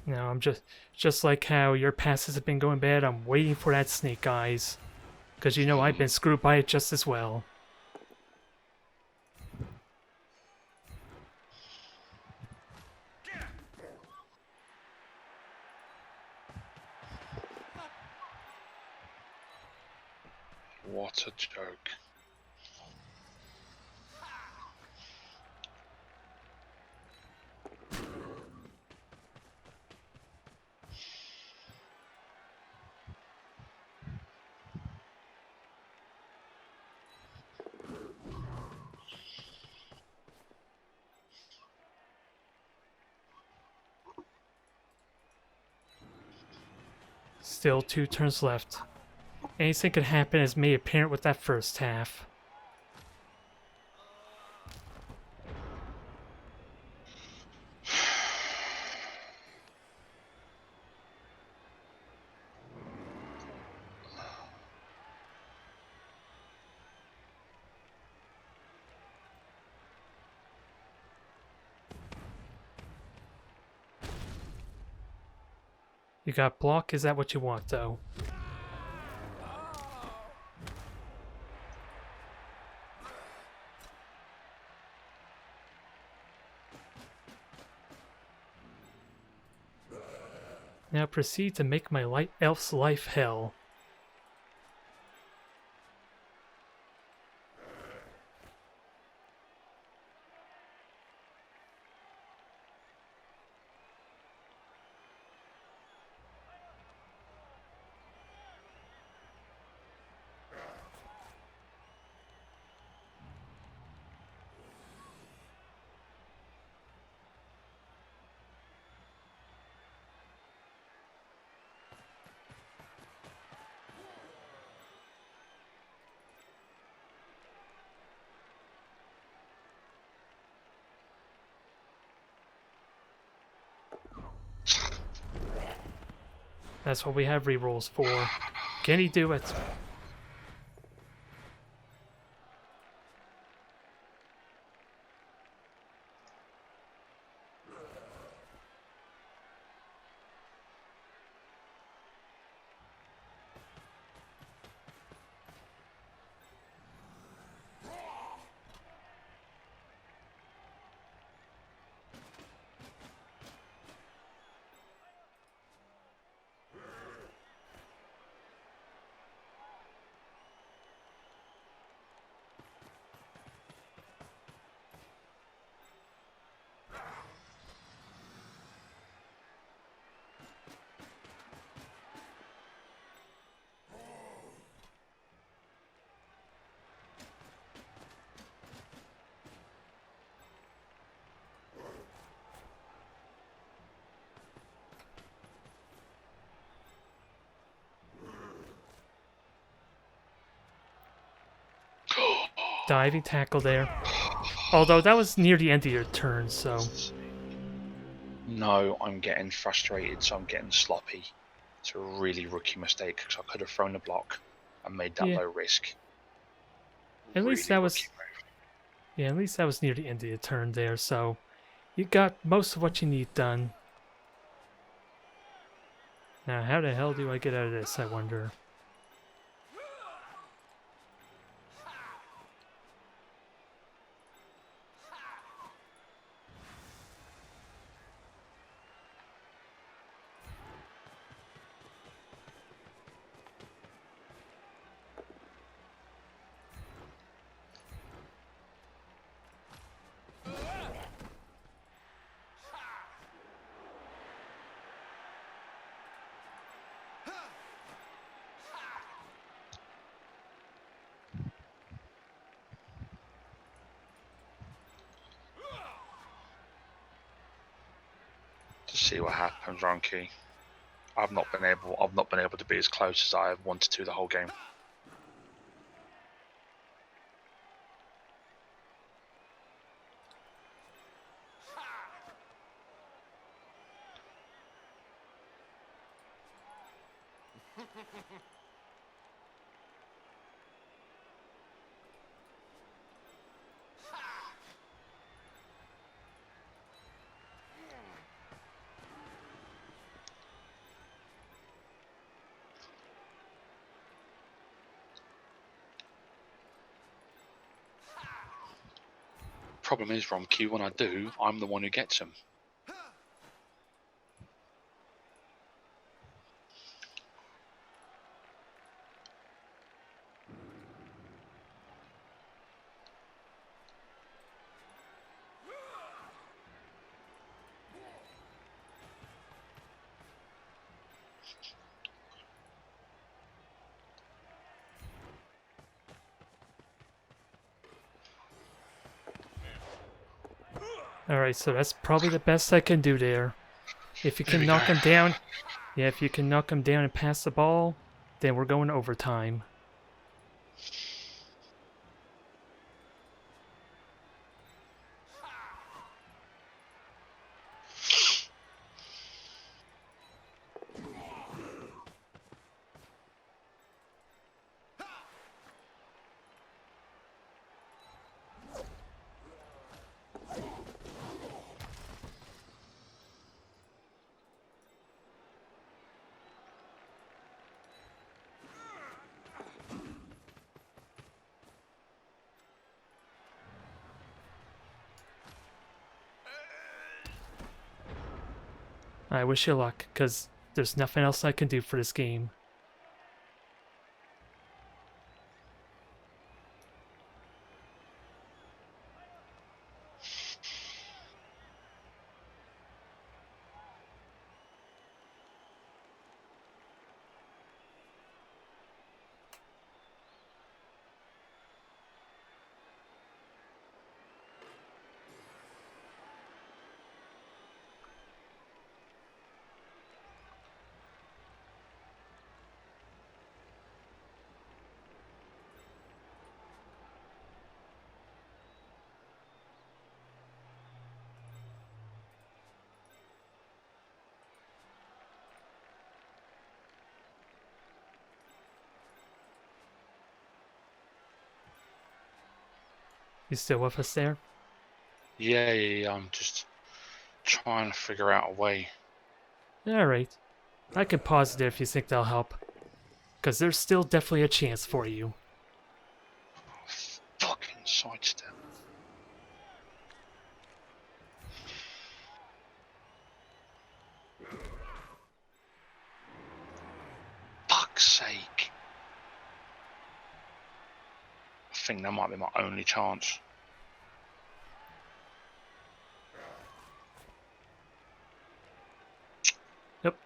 No, I'm just like how your passes have been going bad, I'm waiting for that snake eyes. Because you know I've been screwed by it just as well. What a joke. Still 2 turns left. Anything could happen as made apparent with that first half. You got block? Is that what you want, though? Now proceed to make my light elf's life hell. That's what we have rerolls for. Can he do it? Diving tackle there. Although that was near the end of your turn, so... No, I'm getting frustrated, so I'm getting sloppy. It's a really rookie mistake because I could have thrown the block and made that low risk. At least that was... Yeah, at least that was near the end of your turn there, so... You got most of what you need done. Now, how the hell do I get out of this, I wonder? To see what happens, Ronky. I've not been able to be as close as I wanted to the whole game. Problem is, Ronky, when I do, I'm the one who gets them. Alright, so that's probably the best I can do there. If you can knock him down... Yeah, if you can knock him down and pass the ball, then we're going overtime. I wish you luck, because there's nothing else I can do for this game. You still with us there? Yeah, I'm just trying to figure out a way. Alright. I can pause it if you think that'll help. Because there's still definitely a chance for you. Fucking sidestep. Fuck's sake. I think that might be my only chance. Yep.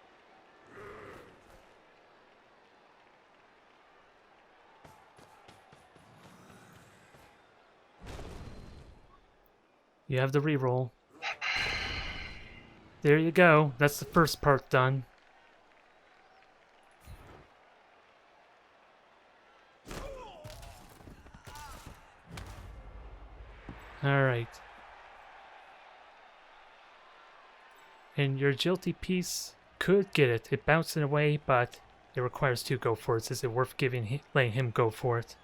You have the reroll. There you go. That's the first part done. Alright. And your agility piece could get it. It bounced away, but it requires 2 go for it. Is it worth letting him go for it?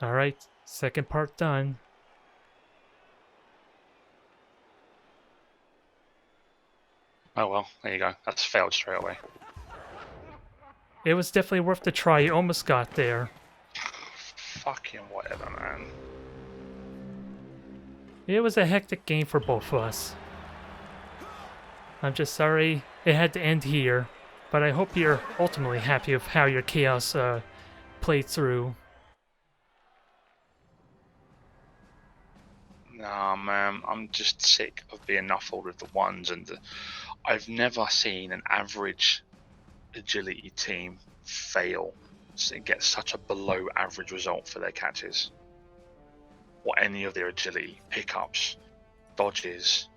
Alright, second part done. Oh well, there you go. That's failed straight away. It was definitely worth the try. You almost got there. Fucking whatever, man. It was a hectic game for both of us. I'm just sorry it had to end here, but I hope you're ultimately happy with how your chaos played through. Nah, man, I'm just sick of being knuffled with the ones and I've never seen an average agility team fail to get such a below average result for their catches. Or any of their agility pickups, dodges.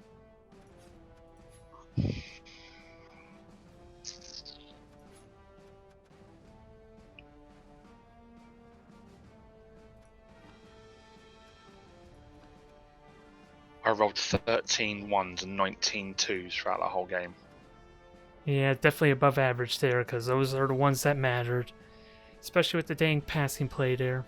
I rolled 13 ones and 19 twos throughout the whole game. Yeah, definitely above average there, because those are the ones that mattered. Especially with the dang passing play there.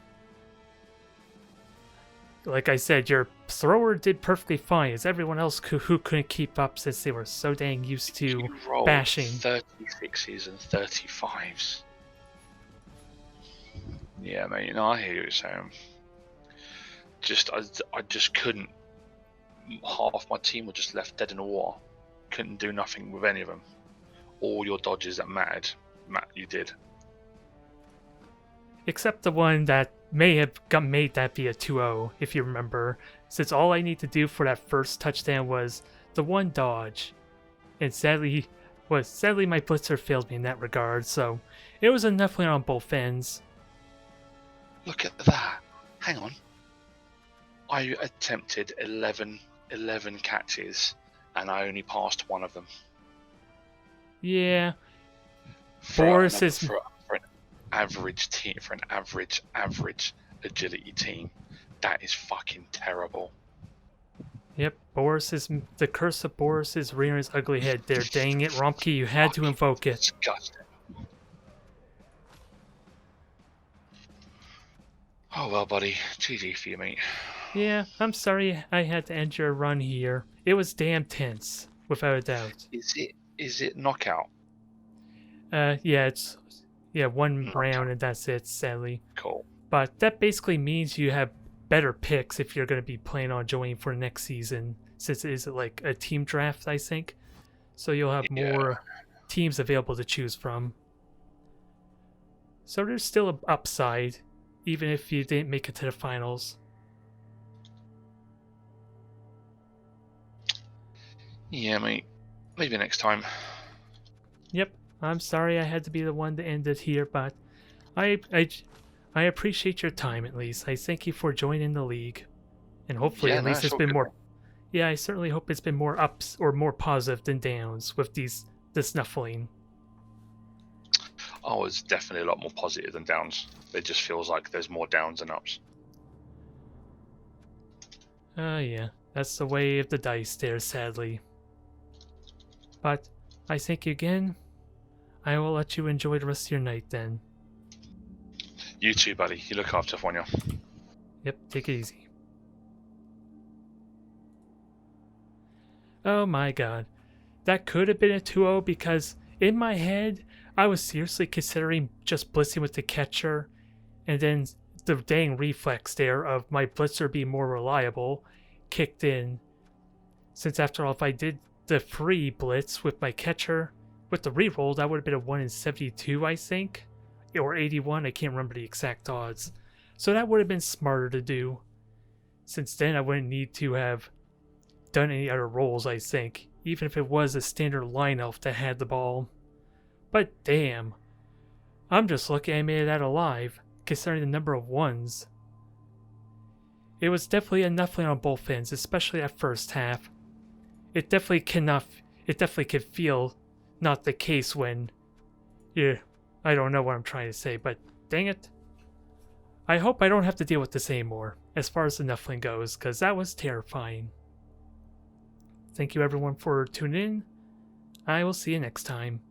Like I said, your thrower did perfectly fine, as everyone else who couldn't keep up since they were so dang used to You rolled bashing. 36s and 35s. Yeah, mate, you know, I hear you saying. I just couldn't. Half my team were just left dead in the water. Couldn't do nothing with any of them. All your dodges that mattered, you did. Except the one that may have made that be a 2-0, if you remember, since all I need to do for that first touchdown was the one dodge. And sadly my blitzer failed me in that regard, so it was a enough win on both ends. Look at that. Hang on. I attempted 11 catches and I only passed one of them. Yeah. For an average team, for an average agility team, that is fucking terrible. Yep, the curse of Boris is rearing his ugly head there. Dang it, Rumpke, you had to invoke it. Disgusting. Oh well, buddy. GG for you, mate. Yeah, I'm sorry I had to end your run here. It was damn tense, without a doubt. Is it knockout? Yeah, it's one Knockout. round and that's it, sadly. Cool. But that basically means you have better picks if you're going to be planning on joining for next season, since it is like a team draft, I think. So you'll have more teams available to choose from. So there's still an upside, even if you didn't make it to the finals. Yeah, mate. Maybe next time. Yep, I'm sorry I had to be the one to end it here, but I appreciate your time at least. I thank you for joining the league, and hopefully at least it's been more. Yeah, I certainly hope it's been more ups or more positive than downs with this snuffling. Oh, it's definitely a lot more positive than downs. It just feels like there's more downs than ups. Yeah, that's the way of the dice there, sadly. But I thank you again. I will let you enjoy the rest of your night then. You too, buddy. You look after Fonya. Yep, take it easy. Oh my god. That could have been a 2-0 because in my head, I was seriously considering just blitzing with the catcher, and then the dang reflex there of my blitzer being more reliable kicked in. Since after all, if I did the free blitz with my catcher, with the reroll, that would have been a 1 in 72, I think. Or 81, I can't remember the exact odds. So that would have been smarter to do. Since then, I wouldn't need to have done any other rolls, I think. Even if it was a standard line elf that had the ball. But damn. I'm just lucky I made it out alive, considering the number of ones. It was definitely a nuffling on both ends, especially that first half. It definitely could feel not the case when I don't know what I'm trying to say, but dang it. I hope I don't have to deal with this anymore, as far as the nuffling goes, because that was terrifying. Thank you everyone for tuning in. I will see you next time.